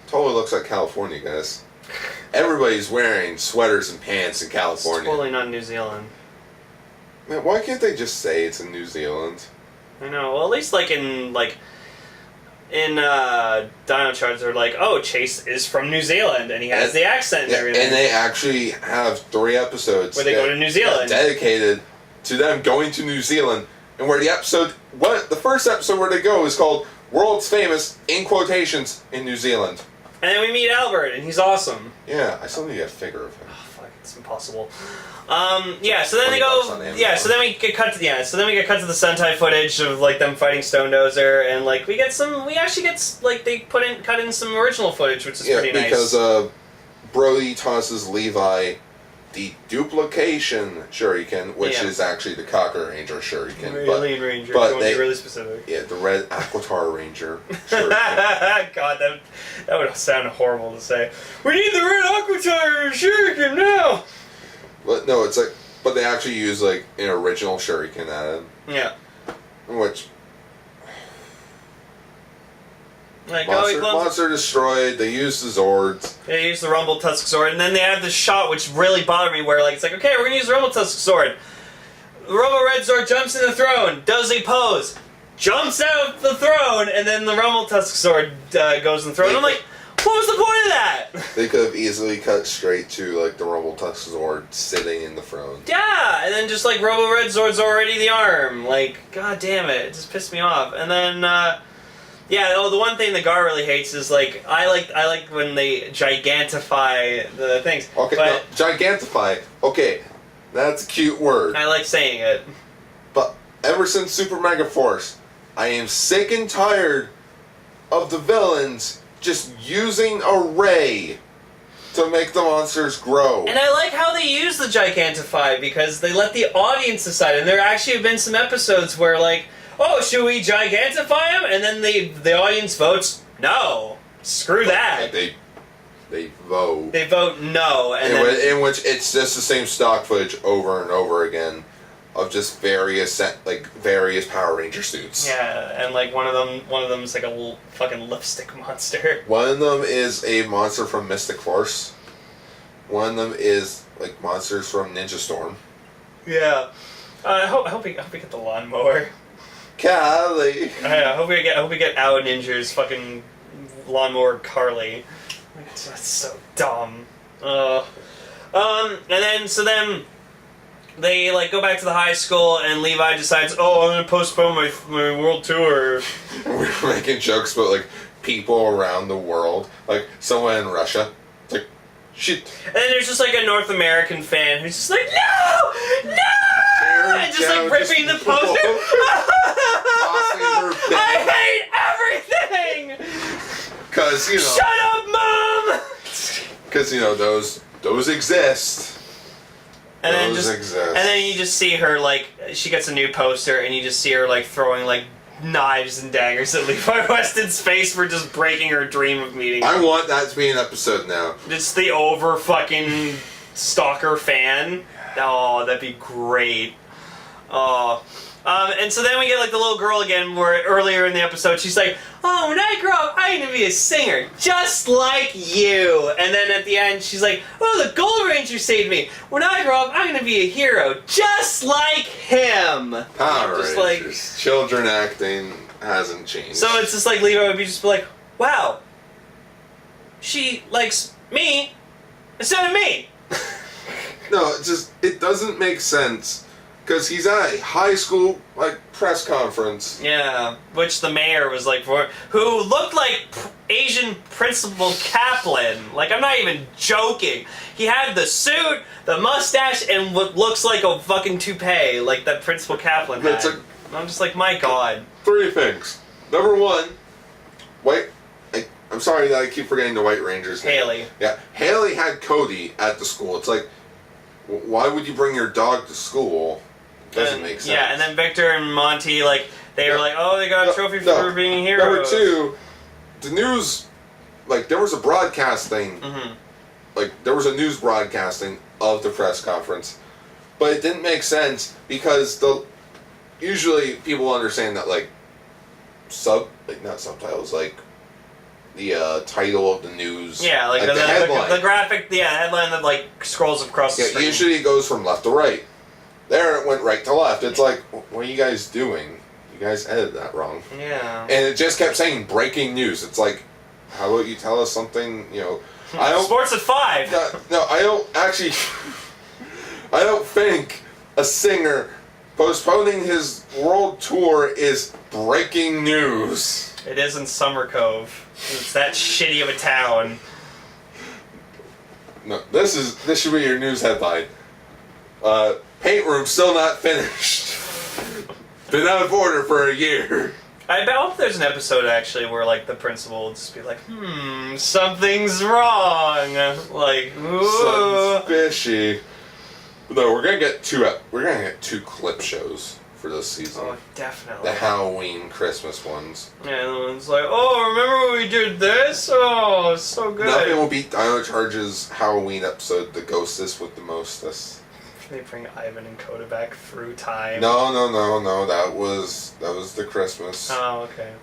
Totally looks like California, guys. Everybody's wearing sweaters and pants in California. It's totally not New Zealand. Man, why can't they just say it's in New Zealand? I know. Well, at least, like, in Dino Charge, they're like, oh, Chase is from New Zealand, and he has the accent and everything. And they actually have 3 episodes where they go to New Zealand, dedicated to them going to New Zealand, and where the first episode where they go is called "World's Famous" in quotations in New Zealand. And then we meet Albert, and he's awesome. Yeah, I still need to get a figure of him. Oh, fuck, it's It's impossible. Yeah. So then they $20 go. on Amazon. Yeah. So then we get cut to the end. So then we get cut to the Sentai footage of like them fighting Stone Dozer, and like we get some. We actually get like they cut in some original footage, which is pretty nice. Because Brody tosses Levi the duplication shuriken, which is actually the Cocker Ranger shuriken. Alien Ranger. But But really specific. Yeah, the red Aquitar Ranger shuriken. God, that would sound horrible to say. We need the red Aquitar Shuriken now! But no, it's like, but they actually use like an original shuriken at it. Yeah. Which Like, monster destroyed. They use the Zords. They use the Rumble Tusk Sword, and then they have this shot which really bothered me, where like it's like, okay, we're gonna use the Rumble Tusk Sword. The Rumble Red Sword jumps in the throne, does a pose, jumps out the throne, and then the Rumble Tusk Sword goes in the throne. And I'm like, what was the point of that? They could have easily cut straight to like the Rumble Tusk Zord sitting in the throne. Yeah, and then just like Robo Red Sword's already the arm. Like, god damn it just pissed me off. And then yeah, the one thing that Gar really hates is like I like when they gigantify the things. Okay, but no, gigantify. Okay, that's a cute word. I like saying it. But ever since Super Mega Force, I am sick and tired of the villains just using a ray to make the monsters grow. And I like how they use the gigantify because they let the audience decide. And there actually have been some episodes where like, oh, should we gigantify him? And then the audience votes no. Screw that. They vote. They vote no, and In which it's just the same stock footage over and over again of just various Power Ranger suits. yeah, and like one of them's like a little fucking lipstick monster. One of them is a monster from Mystic Force. One of them is like monsters from Ninja Storm. Yeah, I hope we get the lawnmower. Golly. I hope we get Ao Ninja's fucking lawnmower Carly. That's so dumb. And then they like go back to the high school, and Levi decides, oh, I'm gonna postpone my world tour. We're making jokes about like people around the world, like someone in Russia. It's like shit. And then there's just like a North American fan who's just like, no, and just like ripping the poster. I hate everything. Cause shut up, Mom. Because those exist. And then those exist. And then you just see her like she gets a new poster, and you just see her like throwing like knives and daggers at Levi Weston's face for just breaking her dream of meeting him. I want that to be an episode now. It's the over fucking stalker fan. Oh, that'd be great. Oh. And so then we get like the little girl again, where earlier in the episode she's like, oh, when I grow up, I'm gonna be a singer, just like you. And then at the end she's like, oh, the Gold Ranger saved me. When I grow up, I'm gonna be a hero, just like him. Power just Rangers. Children acting hasn't changed. So it's just like Levi would be just like, wow, she likes me instead of me. No, it doesn't make sense. Because he's at a high school press conference. Yeah, which the mayor was like, who looked like Asian Principal Kaplan. Like, I'm not even joking. He had the suit, the mustache, and what looks like a fucking toupee, like that Principal Kaplan had. I'm just like, my god. 3 things. Number 1, I'm sorry that I keep forgetting the White Ranger's name. Haley. Yeah, Haley had Cody at the school. It's like, why would you bring your dog to school? Doesn't make sense. Yeah, and then Victor and Monty, like, they were like, oh, they got a trophy for being heroes. Number 2, the news, there was a broadcasting, there was a news broadcasting of the press conference, but it didn't make sense because usually people understand that, not subtitles, the title of the news. Yeah, the headline. The graphic, headline that, scrolls across the screen. Usually it goes from left to right. There it went right to left. It's like, what are you guys doing? You guys edited that wrong. Yeah. And it just kept saying breaking news. It's like, how about you tell us something, I don't... Sports at 5! No, I don't actually... I don't think a singer postponing his world tour is breaking news. It is in Summer Cove. It's that shitty of a town. No, this should be your news headline. Paint room still not finished. Been out of order for a year. I hope there's an episode actually where like the principal will just be like, something's wrong. Like, ooh. Something's fishy. No, we're gonna get two clip shows for this season. Oh, definitely. The Halloween, Christmas ones. Yeah, the one's like, oh, remember when we did this? Oh, it's so good. Nothing will beat Dino Charge's Halloween episode, The Ghostess with the Mostess. They bring Ivan and Coda back through time. No. That was the Christmas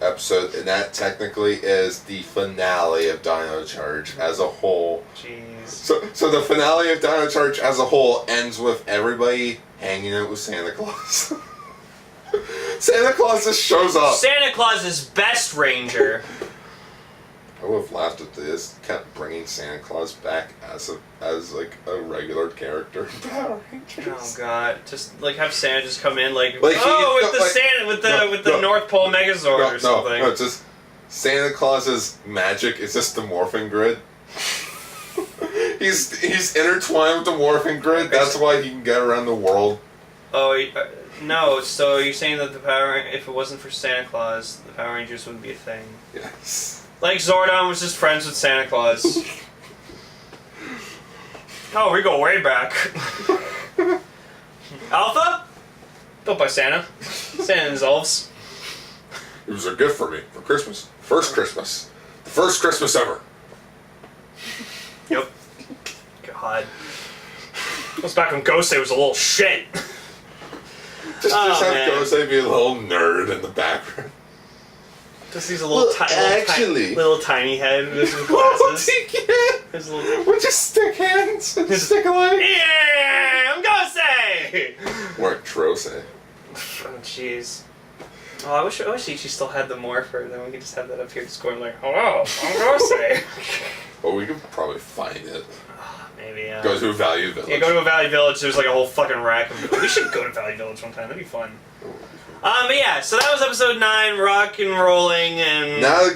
episode, and that technically is the finale of Dino Charge as a whole. Jeez. So the finale of Dino Charge as a whole ends with everybody hanging out with Santa Claus. Santa Claus just shows up. Santa Claus's best ranger. I would have laughed if they just kept bringing Santa Claus back as like a regular character in Power Rangers. Oh God! Just like have Santa just come in with the North Pole Megazord or something. No, it's just Santa Claus's magic is just the morphing grid. he's intertwined with the morphing grid. That's why he can get around the world. Oh no! So you're saying that if it wasn't for Santa Claus, the Power Rangers wouldn't be a thing? Yes. Like Zordon was just friends with Santa Claus. Oh, we go way back. Alpha? Built by Santa. Santa dissolves. It was a gift for me for Christmas. First Christmas. The first Christmas ever. Yep. God. That was back when Gosei was a little shit. Just have Gosei be a little nerd in the background. Just he's a little tiny head with his glasses. His little... With just stick hands and stick away. Yeah, I'm Gosei! Or Trosei. Oh, jeez. Oh, I wish Ichi still had the morpher. Then we could just have that up here just going like, hello, I'm Gosei. Well, we could probably find it. Maybe, yeah. Go to a Value Village. Yeah, go to a Valley Village. There's like a whole fucking rack of... We should go to Valley Village one time. That'd be fun. But yeah, so that was episode 9, rock and rolling, and... Now,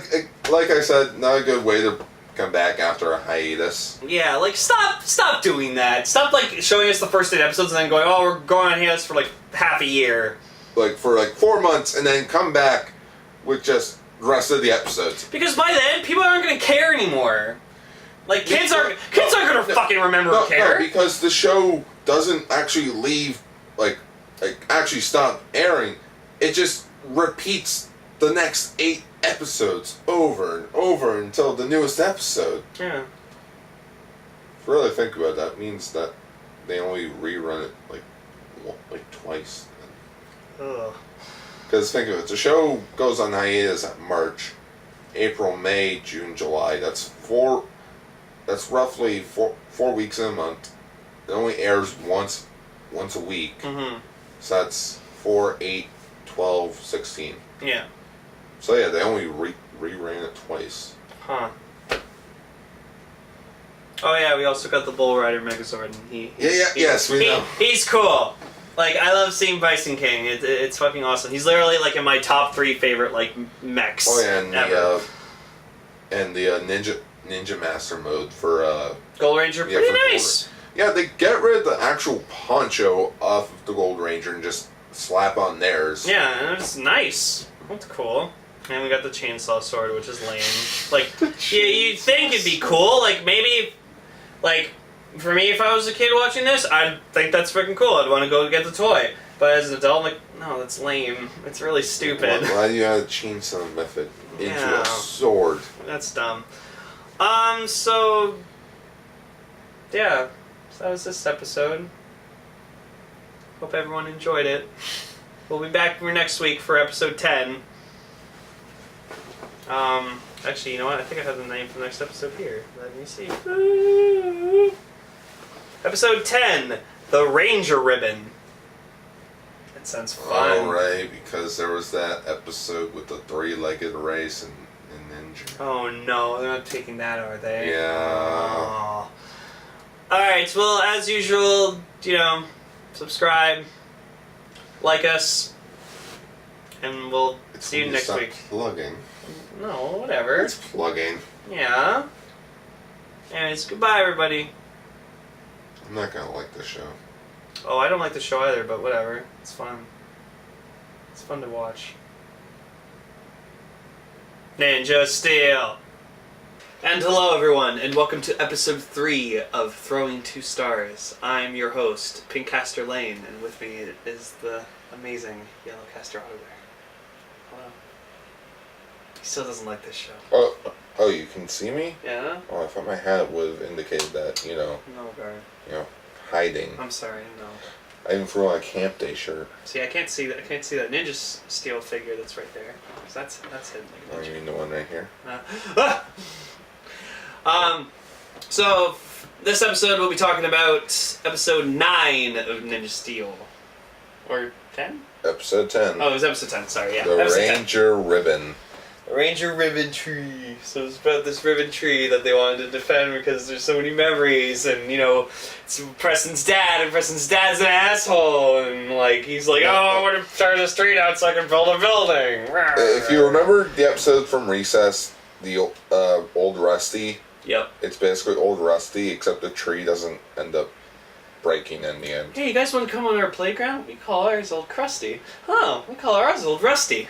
like I said, not a good way to come back after a hiatus. Yeah, like, stop doing that. Stop, like, showing us the first 8 episodes and then going, oh, we're going on hiatus for, like, half a year. Like, for, 4 months, and then come back with just the rest of the episodes. Because by then, people aren't going to care anymore. Like, kids aren't going to fucking remember or care. No, because the show doesn't actually leave, actually stop airing. It just repeats the next 8 episodes over and over until the newest episode. Yeah. If you really think about that, it means that they only rerun it like twice. Ugh. Because think of it, the show goes on hiatus at March, April, May, June, July. That's roughly four weeks in a month. It only airs once a week. Mm-hmm. So that's 4, 8, 12, 16. Yeah. So yeah, they only reran it twice. Huh. Oh yeah, we also got the Bull Rider Megazord, and yes, we know. He's cool. Like, I love seeing Bison King. It's fucking awesome. He's literally like in my top 3 favorite mechs. Oh yeah, and ever. the Ninja Master mode for Gold Ranger, pretty nice. Yeah, they get rid of the actual poncho off of the Gold Ranger and just slap on theirs. Yeah, and it's nice. That's cool. And we got the chainsaw sword, which is lame. Like, you'd think it'd be cool. Like, maybe, for me, if I was a kid watching this, I'd think that's freaking cool. I'd want to go get the toy. But as an adult, I'm like, no, that's lame. It's really stupid. Why do you add a chainsaw method into a sword? That's dumb. So, yeah. So that was this episode. Hope everyone enjoyed it. We'll be back for next week for episode 10. Actually, you know what? I think I have the name for the next episode here. Let me see. Episode 10, The Ranger Ribbon. That sounds fun. Oh, right, because there was that episode with the 3-legged race and Ninja. Oh no, they're not taking that, are they? Yeah. Oh. Alright, well, as usual, subscribe, like us, and we'll see you next week. Plugging. No, whatever. It's plugging. Yeah. Anyways, goodbye, everybody. I'm not gonna like this show. Oh, I don't like the show either, but whatever. It's fun. It's fun to watch. Ninja Steel! And hello everyone, and welcome to episode 3 of Throwing 2 Stars. I'm your host, Pinkcaster Lane, and with me is the amazing Yellowcaster Auditor. Hello. He still doesn't like this show. Oh, you can see me? Yeah? Oh, I thought my hat would have indicated that, No, guard. Hiding. I'm sorry, no. I even threw on a Camp Day shirt. See, I can't see that. I can't see that Ninja Steel figure that's right there. 'Cause that's hidden. Oh, you mean the one right here? So this episode we'll be talking about episode 9 of Ninja Steel. Or 10? Episode 10. Oh, it was episode 10, sorry, yeah. The episode Ranger Ribbon. 10. Ranger Ribbon Tree. So it's about this ribbon tree that they wanted to defend because there's so many memories, and it's Preston's dad, and Preston's dad's an asshole, and he's like, oh, I want to tear the street out so I can build a building. If you remember the episode from Recess, the Old Rusty, Yep. it's basically Old Rusty, except the tree doesn't end up breaking in the end. Hey, you guys want to come on our playground? We call ours Old Krusty. Oh, we call ours Old Rusty.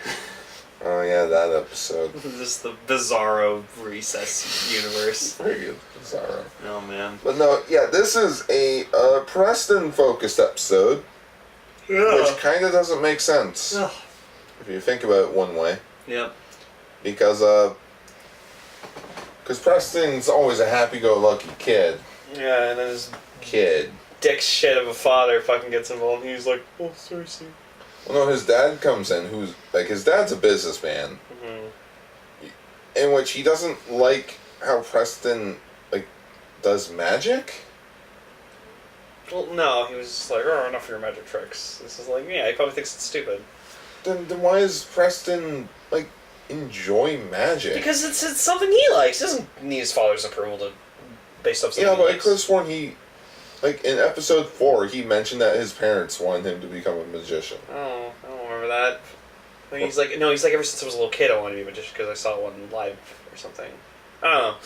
Oh yeah, that episode. Just the bizarro Recess universe. Very good. Bizarro. Oh man. But no, yeah, this is a Preston-focused episode, which kind of doesn't make sense if you think about it one way. Yep. Because Preston's always a happy-go-lucky kid. Yeah, and then his Kid. dick shit of a father fucking gets involved, and he's like, oh, sorry, Steve. Well, no, his dad comes in, his dad's a businessman, in which he doesn't like how Preston, does magic? Well, no, he was just like, oh, enough of your magic tricks. This is like, yeah, he probably thinks it's stupid. Then why does Preston, enjoy magic? Because it's something he likes. He doesn't need his father's approval to base off something Yeah, he but I likes. could have sworn he, in episode 4, he mentioned that his parents wanted him to become a magician. Oh, I don't remember that. He's like, ever since I was a little kid, I wanted to be a magician because I saw one live or something. I don't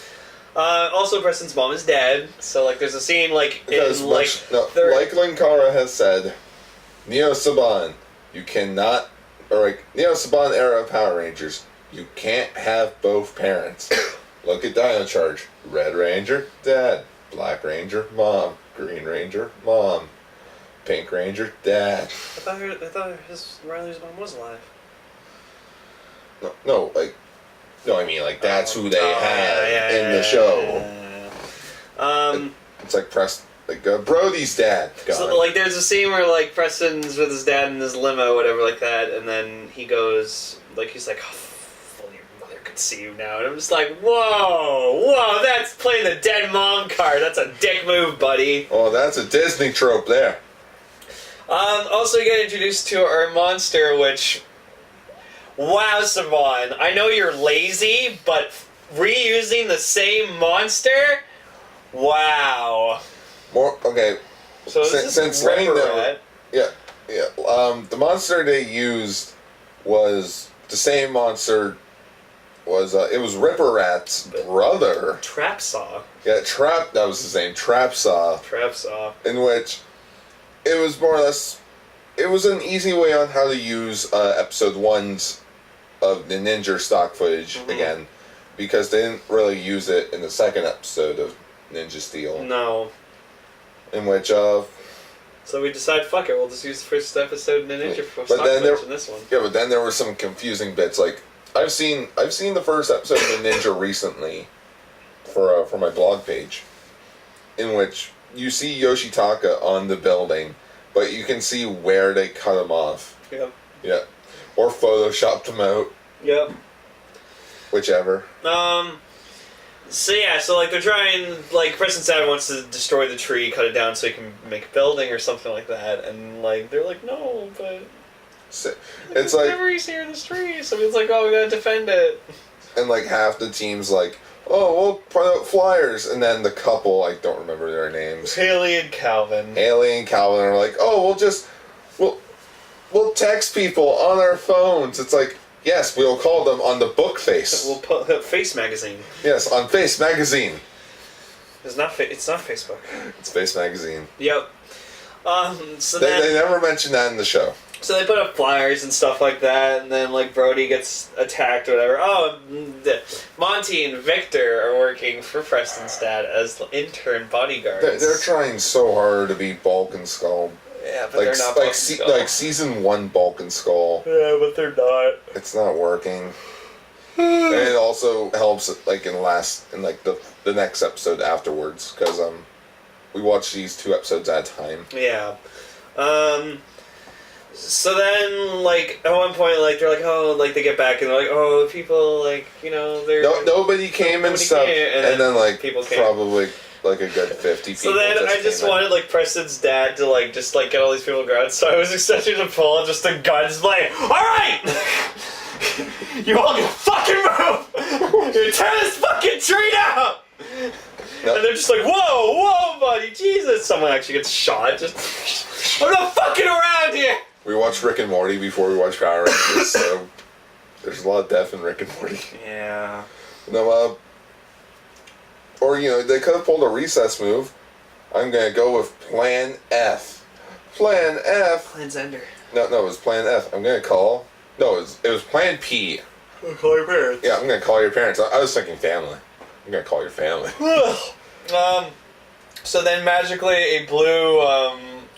know. Also, Preston's mom is dead, so there's a scene Like Linkara has said, Neo Saban, you cannot, Neo Saban era Power Rangers, you can't have both parents. Look at Dino Charge. Red Ranger, dad. Black Ranger, mom. Green Ranger, mom. Pink Ranger, dad. I thought Riley's mom was alive. No, that's who they had in the show. It's Brody's dad. So, there's a scene where, Preston's with his dad in his limo, whatever, like that, and then he goes, he's like, oh, your mother could see you now. And I'm just like, whoa, that's playing the dead mom card. That's a dick move, buddy. Oh, that's a Disney trope there. Also, you get introduced to our monster, which... Wow, Savon, I know you're lazy, but reusing the same monster? Wow. Okay. So since Lane never, the monster they used was the same monster. It was Ripper Rat's brother. Trap Saw. Yeah, that was his name, Trap Saw. Trap Saw. In which it was more or less, it was an easy way on how to use episode 1's of the Ninja stock footage again, because they didn't really use it in the second episode of Ninja Steel. No. In which, So we decided, fuck it, we'll just use the first episode of the Ninja stock footage in this one. Yeah, but then there were some confusing bits. I've seen the first episode of the Ninja recently for my blog page, in which you see Yoshitaka on the building, but you can see where they cut him off. Yep. Yeah. Or photoshopped him out. Yep. Whichever. So they're trying, Preston's dad wants to destroy the tree, cut it down so he can make a building or something like that, and, they're like, no, but... It's like... memories here in this tree, so it's like, oh, we gotta defend it. And, half the team's like, oh, we'll put out flyers, and then the couple, I don't remember their names. Haley and Calvin are like, oh, we'll text people on our phones. It's like, yes, we'll call them on the book face. We'll put Face Magazine. Yes, on Face Magazine. It's not Facebook. It's Face Magazine. Yep. So They never mentioned that in the show. So they put up flyers and stuff like that, and then like Brody gets attacked or whatever. Oh, Monty and Victor are working for Preston's dad as intern bodyguards. They're trying so hard to be Bulk and Skull. Yeah, but they're not Bulk and Skull. Like season 1 Bulk and Skull. Yeah, but they're not. It's not working. And it also helps like in the next episode afterwards, because we watch these 2 episodes at a time. Yeah. So then, like, at one point, like, they're like, oh, like, they get back and they're like, oh, people, like, you know, they're... Nobody came and stuff. And then, like, people came. Probably, like, a good 50 people. So then I just wanted, like, Preston's dad to, like, just, like, get all these people to go out. So I was expecting to pull just a gun, just like, alright! You all gonna fucking move! You're gonna tear this fucking tree down! Nope. And they're just like, whoa, buddy, Jesus! Someone actually gets shot, just... I'm not fucking around here! We watched Rick and Morty before we watched Power Rangers, so there's a lot of death in Rick and Morty. Yeah. No, or, you know, they could have pulled a recess move. I'm gonna go with Plan F. Plan F. Plan Zender. No, it was Plan F. I'm gonna call... No, it was Plan P. Call your parents. Yeah, I'm gonna call your parents. I was thinking family. I'm gonna call your family. So then magically a blue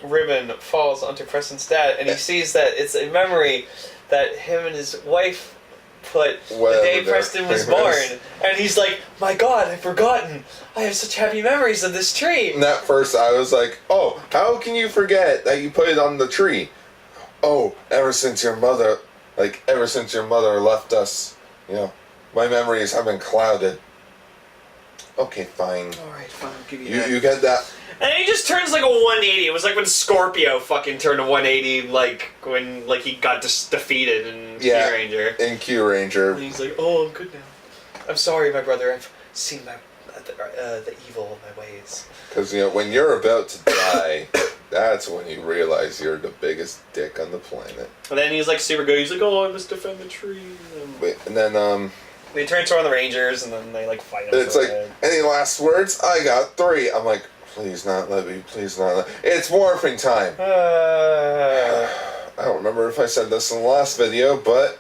ribbon falls onto Preston's dad, and he sees that it's a memory that him and his wife put the day Preston was born. And he's like, my God, I've forgotten. I have such happy memories of this tree. And at first I was like, oh, how can you forget that you put it on the tree? Oh, ever since your mother left us, you know, my memories have been clouded. Okay, fine. Alright, fine, I'll give you that. You get that. And he just turns like a 180. It was like when Scorpio fucking turned a 180, like when like he got defeated in Q Ranger. In Q Ranger. And he's like, oh, I'm good now. I'm sorry, my brother. I've seen the evil of my ways. Because, you know, when you're about to die, that's when you realize you're the biggest dick on the planet. And then he's like super good. He's like, oh, I must defend the tree. And then, they transform the Rangers, and then they like fight him. It's like, any last words? I got 3. I'm like, please not let me, please not let me. It's morphing time. I don't remember if I said this in the last video, but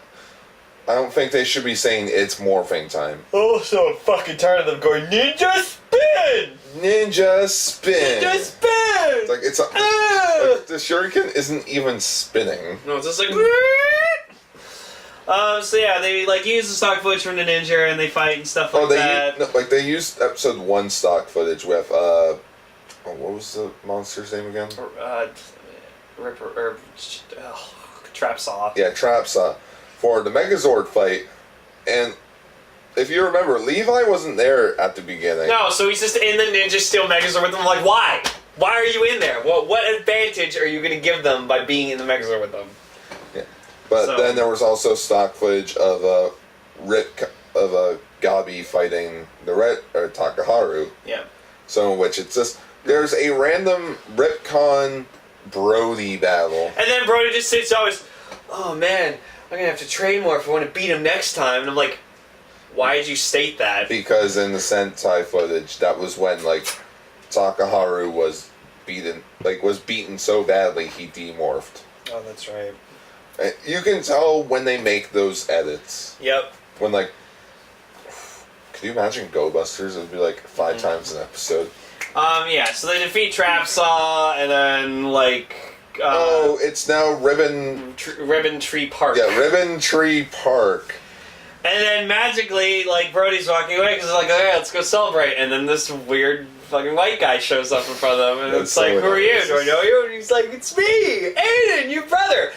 I don't think they should be saying it's morphing time. Also, I'm fucking tired of them going, Ninja Spin! Ninja Spin! Ninja Spin! It's like, like, the shuriken isn't even spinning. No, it's just like... so yeah, they like use the stock footage from the ninja and they fight and stuff like that. They used episode 1 stock footage with what was the monster's name again? Trap Saw. Yeah, Trap Saw for the Megazord fight, and if you remember, Levi wasn't there at the beginning. No, so he's just in the Ninja Steel Megazord with them. Like, why? Why are you in there? What advantage are you going to give them by being in the Megazord with them? But then there was also stock footage of Gabi fighting the Takaharu. Yeah. So in which it's just there's a random Ripcon Brody battle. And then Brody just sits always, oh man, I'm gonna have to train more if I want to beat him next time. And I'm like, why did you state that? Because in the Sentai footage, that was when like Takaharu was beaten so badly he demorphed. Oh, that's right. You can tell when they make those edits. Yep. When, like... Could you imagine Go Busters? It would be, like, 5 times an episode. Yeah, so they defeat Trap Saw, and then, like... it's now Ribbon Tree Park. Yeah, Ribbon Tree Park. And then, magically, like, Brody's walking away, because he's like, okay, let's go celebrate. And then this weird fucking white guy shows up in front of them, and it's like, who are you? Do I know you? And he's like, it's me! Aiden, your brother!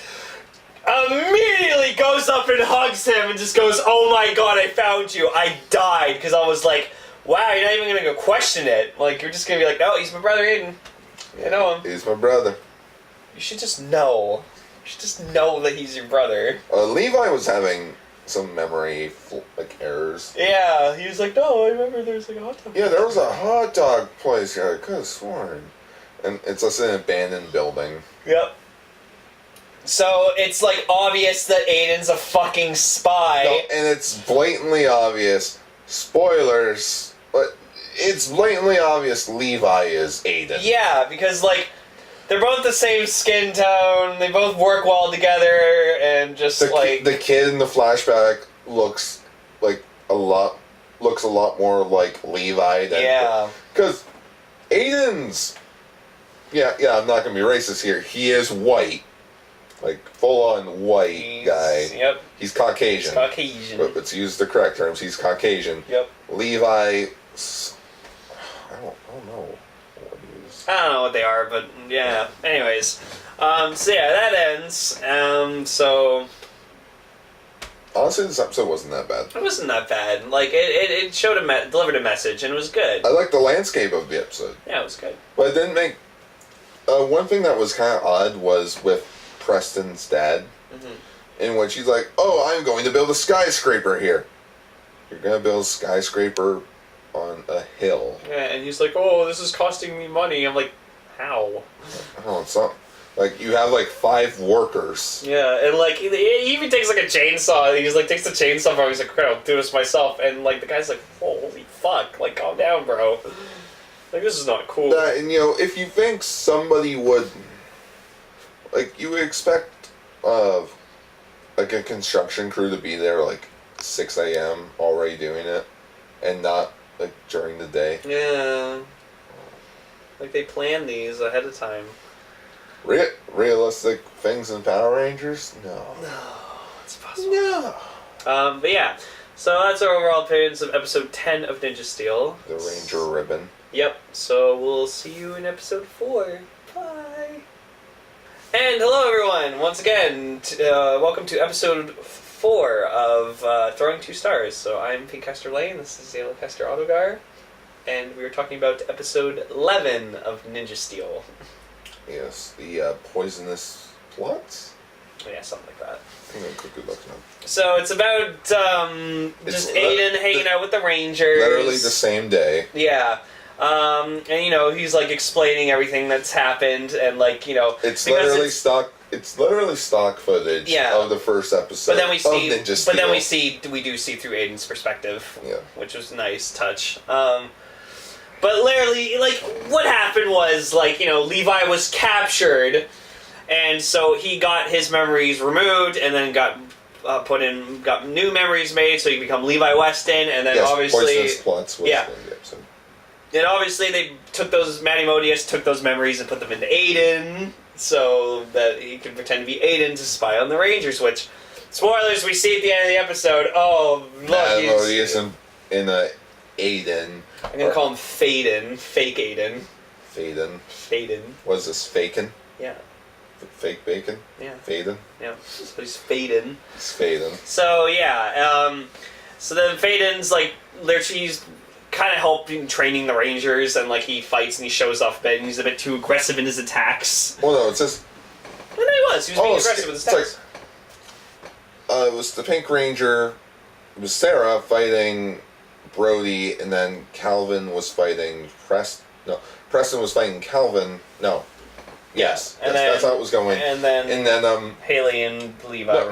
Immediately goes up and hugs him and just goes, oh my God, I found you. I died. Because I was like, wow, you're not even going to go question it. Like, you're just going to be like, no, he's my brother Aiden. I know him. He's my brother. You should just know. You should just know that he's your brother. Levi was having some memory, like, errors. Yeah, he was like, no, I remember there was like a hot dog. Yeah, there was a hot dog place here. I could have sworn. And it's just an abandoned building. Yep. So it's like obvious that Aiden's a fucking spy. No, and it's blatantly obvious. Spoilers, but it's blatantly obvious Levi is Aiden. Yeah, because, like, they're both the same skin tone, they both work well together, and just, The kid in the flashback looks a lot more like Levi than... Yeah. Because Aiden's... Yeah, I'm not going to be racist here. He is white. Like, full-on white guy. Yep. He's Caucasian. But let's use the correct terms. He's Caucasian. Yep. Levi... I don't know what he is. I don't know what they are, but yeah. Anyways. So yeah, that ends. So... Honestly, this episode wasn't that bad. It wasn't that bad. Like, it showed delivered a message, and it was good. I liked the landscape of the episode. Yeah, it was good. But it didn't make... one thing that was kind of odd was with Preston's dad, in which he's like, "Oh, I'm going to build a skyscraper here." You're going to build a skyscraper on a hill. Yeah, and he's like, "Oh, this is costing me money." I'm like, "How?" Oh, it's not... Like, you have, 5 workers. Yeah, and, he even takes, a chainsaw, and he's, takes the chainsaw from him, he's like, "Okay, I'll do this myself," and, the guy's like, "Holy fuck, calm down, bro. This is not cool." And, if you think somebody would... you would expect, a construction crew to be there, 6 a.m. already doing it, and not, during the day. Yeah. They plan these ahead of time. Realistic things in Power Rangers? No. No, it's possible. No. But yeah, so that's our overall appearance of episode 10 of Ninja Steel. The Ranger Ribbon. Yep, so we'll see you in episode 4. Bye. And hello everyone, once again, welcome to episode 4 of Throwing 2 Stars. So I'm Pinkcaster Lane, this is Yellowcaster Autogar, and we were talking about episode 11 of Ninja Steel. Yes, the poisonous plots? Yeah, something like that. I'm gonna quickly look now. So it's about just Aiden hanging out with the Rangers. Literally the same day. Yeah. And he's explaining everything that's happened, and it's literally stock. It's literally stock footage of the first episode. But then we see, of Ninja Steel. But then we do see through Aiden's perspective, which was a nice touch. But literally, what happened was, Levi was captured, and so he got his memories removed, and then got new memories made, so he become Levi Weston, and then obviously... Poisonous plots was in the episode. And obviously they took Matty Modius took those memories and put them into Aiden, so that he could pretend to be Aiden to spy on the Rangers, which, spoilers, we see at the end of the episode, look, Matty Modius in Aiden... I'm gonna call him Faden. Fake Aiden. Faden. Was this fakin'? Yeah. Fake bacon? Yeah. Faden? Yeah. So he's Faden. It's Faden. So yeah, so then Faden's he's kind of helping training the Rangers, and he fights and he shows off a bit, and he's a bit too aggressive in his attacks. Well, no, it's just... Well, no, he was being aggressive with his attacks. It was the Pink Ranger, it was Sarah fighting Brody, and then Calvin was fighting Preston was fighting Calvin. No. Yes. And that's how it was going. And then Haley and Levi.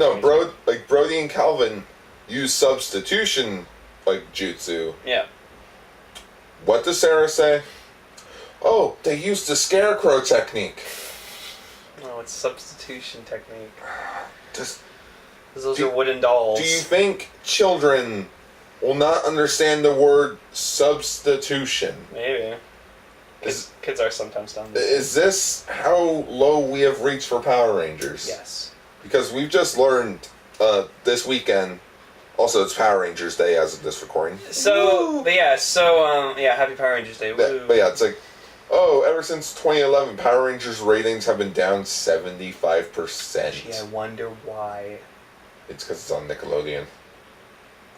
Brody and Calvin use substitution jutsu. Yeah. What does Sarah say? Oh, they used the scarecrow technique. No, it's substitution technique. Because those are wooden dolls. Do you think children will not understand the word substitution? Maybe. Kids are sometimes dumb. Is this how low we have reached for Power Rangers? Yes. Because we've just learned this weekend. Also, it's Power Rangers Day as of this recording. So, but yeah, happy Power Rangers Day. Woo. But yeah, it's ever since 2011, Power Rangers ratings have been down 75%. Gee, I wonder why. It's because it's on Nickelodeon.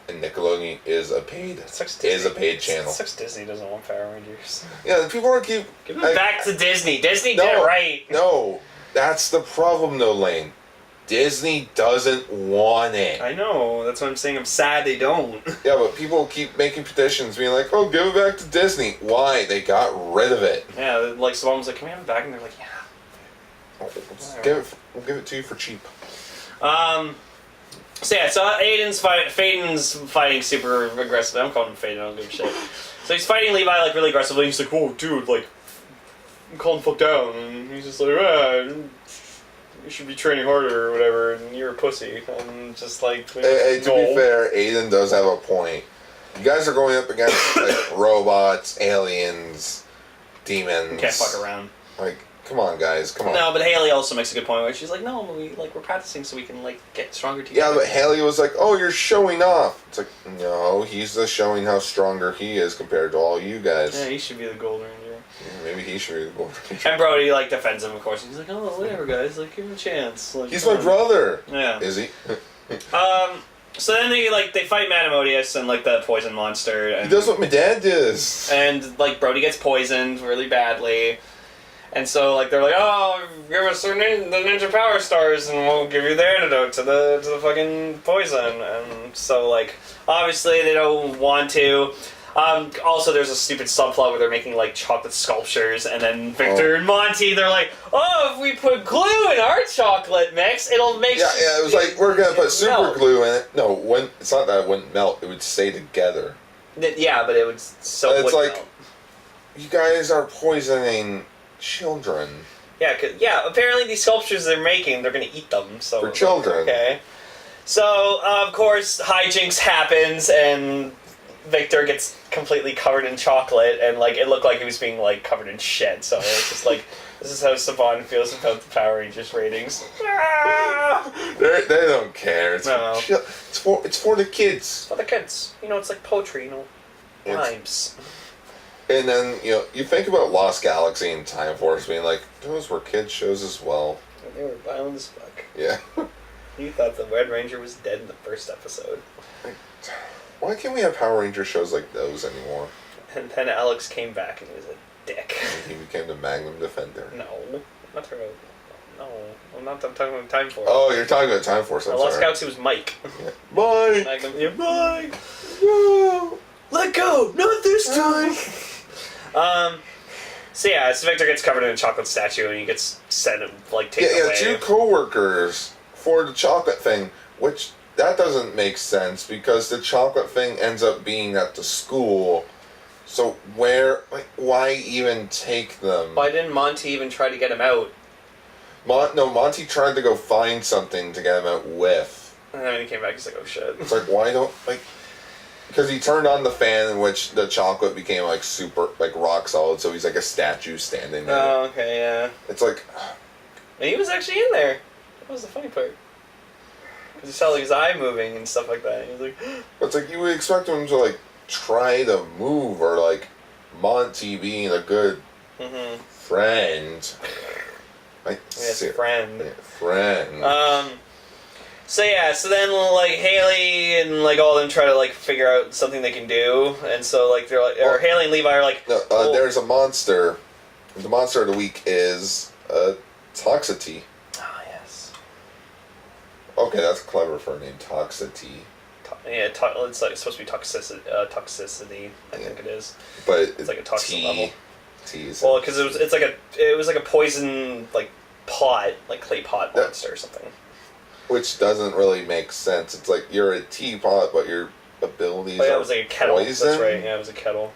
And Nickelodeon is a paid channel. It sucks Disney doesn't want Power Rangers. Yeah, people are Give it back to Disney. Disney did it right. No, that's the problem though, Lane. Disney doesn't want it. I know. That's what I'm saying. I'm sad they don't. Yeah, but people keep making petitions being like, oh, give it back to Disney. Why? They got rid of it. Yeah, someone was like, can we have it back? And they're like, yeah. We'll give it to you for cheap. So yeah, so Faden's fighting super aggressively. I'm calling him Faden, I don't give a shit. So he's fighting Levi like really aggressively. He's like, "Whoa, dude, like, calm the fuck down." And he's just like, "You should be training harder or whatever, and you're a pussy." And just like, hey, to be fair, Aiden does have a point. You guys are going up against like robots, aliens, demons. Can't fuck around. Like, come on, guys, come on. No, but Haley also makes a good point where she's like, "No, we're practicing so we can like get stronger together." Yeah, but Haley was like, "Oh, you're showing off." It's like, no, he's just showing how stronger he is compared to all you guys. Yeah, he should be the Gold Ranger. Yeah, maybe he should be the Gold Ranger. And Brody like defends him, of course. He's like, "Oh, whatever, guys. Like, give him a chance." Like, He's my brother. Yeah. Is he? So then they fight Madamodius and like the poison monster. And, He does what my dad does. And like Brody gets poisoned really badly. And so like they're like, "Oh, give us the ninja power stars and we'll give you the antidote to the fucking poison." And so like obviously they don't want to. Also, there's a stupid subplot where they're making like chocolate sculptures, and then Victor and Monty, they're like, "Oh, if we put glue in our chocolate mix, it'll make." Yeah, it was like we're gonna put super melt. glue in it. No, it's not that it wouldn't melt; it would stay together. Yeah, but it would It's like melt. you guys are poisoning children. Yeah, apparently these sculptures they're making, they're gonna eat them. So For children. Okay. So of course hijinks happens and Victor gets completely covered in chocolate and like it looked like he was being like covered in shit. So it's just like this is how Saban feels about the Power Rangers ratings. They don't care. It's No. it's for the kids. For the kids, it's like poetry, It's- rhymes. And then you think about Lost Galaxy and Time Force being like those were kids shows as well. And they were violent as fuck. Yeah. You thought the Red Ranger was dead in the first episode. Why can't we have Power Ranger shows like those anymore? And then Alex came back and he was a dick. And he became the Magnum Defender. No, I'm not talking about. No, I'm talking about Time Force. Oh, you're talking about Time Force. I'm Lost sorry. Galaxy was Mike. Yeah. Bye. Magnum, yeah, Mike. No. Let go, not this time. So yeah, so Victor gets covered in a chocolate statue and he gets sent taken away. Two co-workers for the chocolate thing, which that doesn't make sense because the chocolate thing ends up being at the school. So why even take them? Why didn't Monty even try to get him out? Monty tried to go find something to get him out with. And then he came back. He's like, "Oh shit." It's like why don't because he turned on the fan in which the chocolate became super rock solid. So he's like a statue standing there. Oh, okay, yeah. It's like. And he was actually in there. That was the funny part. Because you saw his eye moving and stuff like that. And he was like, It's like you would expect him to try to move or Monty being a good friend. yes, friend. Yeah, friend. So yeah, so then Haley and all of them try to figure out something they can do, and so they're or Haley and Levi are like, no, well, there's a monster. The monster of the week is Toxity. Ah, yes. Okay, that's clever for a name, Toxity. Yeah, it's supposed to be toxicity. I think it is. But it's like a toxin level. T is well, because it was like a poison pot, clay pot monster or something. Which doesn't really make sense. It's like you're a teapot, but your abilities it are was like a kettle. poison. That's right. Yeah, it was a kettle.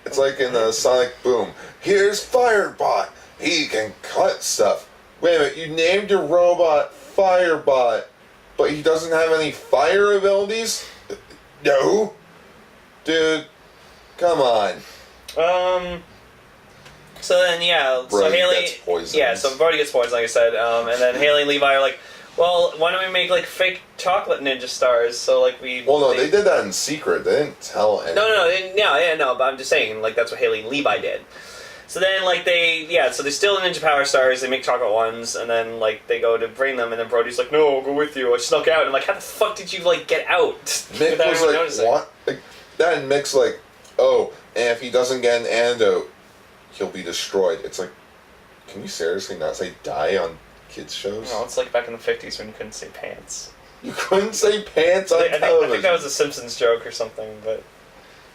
It's like in Sonic Boom. Here's Firebot. He can cut stuff. Wait a minute, you named your robot Firebot, but he doesn't have any fire abilities? No. Dude, come on. So then, yeah. Brody so Haley gets poisoned. Yeah, so Brody gets poisoned, like I said. And then Haley and Levi are like, well, why don't we make fake chocolate ninja stars? So we. Well, no, they did that in secret. They didn't tell anyone. No. But I'm just saying, that's what Haley and Levi did. So then, so they steal the ninja power stars. They make chocolate ones, and then they go to bring them, and then Brody's like, "No, I'll go with you." I snuck out, and how the fuck did you get out? Mick without was anyone noticing? what? That and Mick's oh, and if he doesn't get an antidote, he'll be destroyed. It's can you seriously not say die on kids shows? No, it's back in the 50s when you couldn't say pants. You couldn't say pants on television. I think that was a Simpsons joke or something, but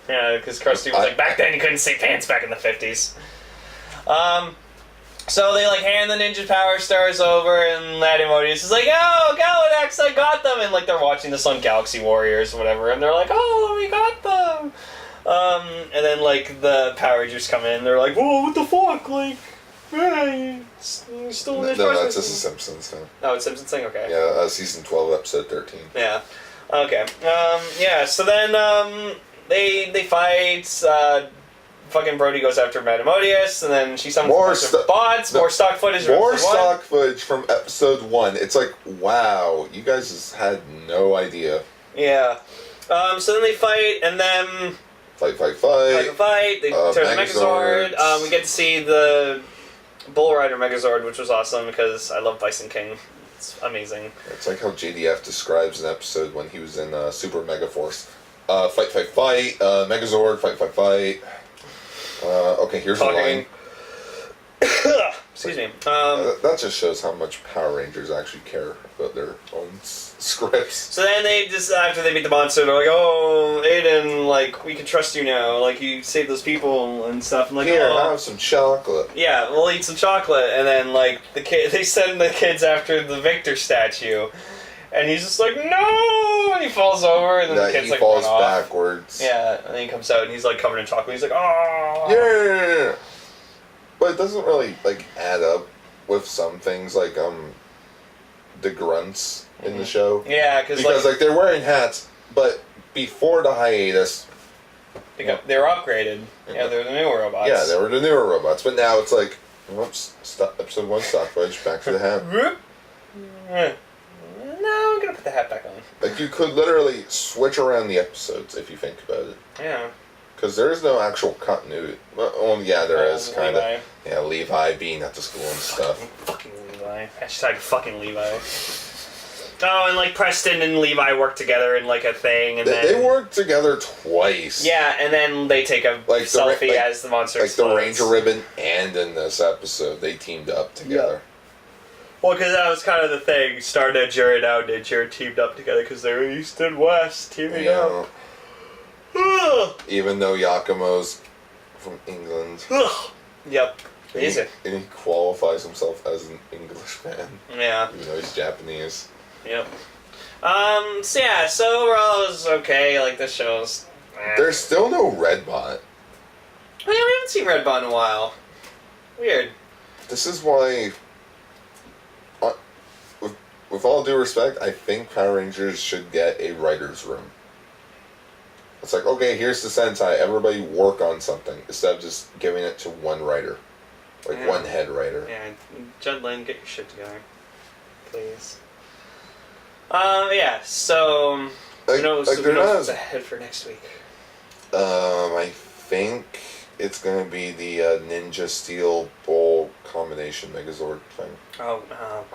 yeah, because Krusty was back then you couldn't say pants back in the 50s. So they like hand the ninja power stars over, and Ladimodius is like, "Oh, Galadex, I got them!" And like they're watching this on Galaxy Warriors or whatever, and they're like, "Oh, we got them!" And then like the Power Rangers come in, and they're like, "Whoa, what the fuck?" Like, hey, still in No, that's just a Simpsons thing. Oh, it's Simpsons thing. Okay. Yeah, season 12, episode 13. Yeah. Okay. Yeah. So then they fight. Fucking Brody goes after Madamodius, and then she summons bots. More stock footage. More stock footage from episode 1. It's like, wow, you guys just had no idea. Yeah. So then they fight, and then Fight. They turn the Megazord. We get to see the Bull Rider Megazord, which was awesome because I love Bison King. It's amazing. It's like how JDF describes an episode when he was in Super Mega Force. Fight. Megazord. Fight. Okay, here's the line. Excuse me. That just shows how much Power Rangers actually care about their own scripts. So then they just, after they beat the monster, they're like, "Oh, Aiden, like, we can trust you now. Like, you saved those people and stuff." I'm like, "Here, oh. have some chocolate." Yeah, we'll eat some chocolate. And then, like, they send the kids after the Victor statue. And he's just like, "No!" And he falls over, and then the kid's like, falls run off. backwards. Yeah, and then he comes out, and he's like covered in chocolate. He's like, "Oh!" Yeah! But it doesn't really, like, add up with some things, like, the grunts in the show. Yeah, because like, they're wearing hats, but before the hiatus... They were upgraded. Yeah, they were the newer robots. Yeah, they were the newer robots, but now it's like, whoops, episode 1 stock footage, back to the hat. No, I'm gonna put the hat back on. Like, you could literally switch around the episodes if you think about it. Yeah. Because there is no actual continuity. Well, yeah, there is, kind of. Levi. Yeah, Levi being at the school and stuff. Fucking Levi. Hashtag fucking Levi. Oh, and like Preston and Levi work together in like a thing, and then... They work together twice. Yeah, and then they take a selfie as the monster explodes. The Ranger Ribbon, and in this episode, they teamed up together. Yeah. Well, because that was kind of the thing. Starnager and Outnature teamed up together because they were East and West teaming up. Even though Yakumo's from England. Yep. And he qualifies himself as an Englishman. Yeah. Even though he's Japanese. Yep. So overall it was okay. Like, this show's... There's still no Redbot. Oh, yeah, we haven't seen Redbot in a while. Weird. This is why... With all due respect, I think Power Rangers should get a writer's room. It's like, okay, here's the Sentai, everybody work on something, instead of just giving it to one writer. Like, one head writer. Yeah, Judd Lin, get your shit together. Please. So... what's ahead for next week? I think it's gonna be the Ninja Steel Bull combination Megazord thing. Oh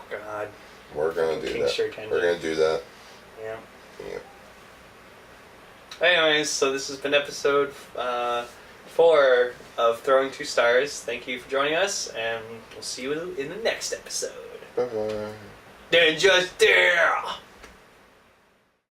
God. We're gonna do that. We're gonna do that. Yeah. Yeah. Anyways, so this has been episode 4 of Throwing 2 Stars. Thank you for joining us, and we'll see you in the next episode. Bye-bye. Ninja Steel!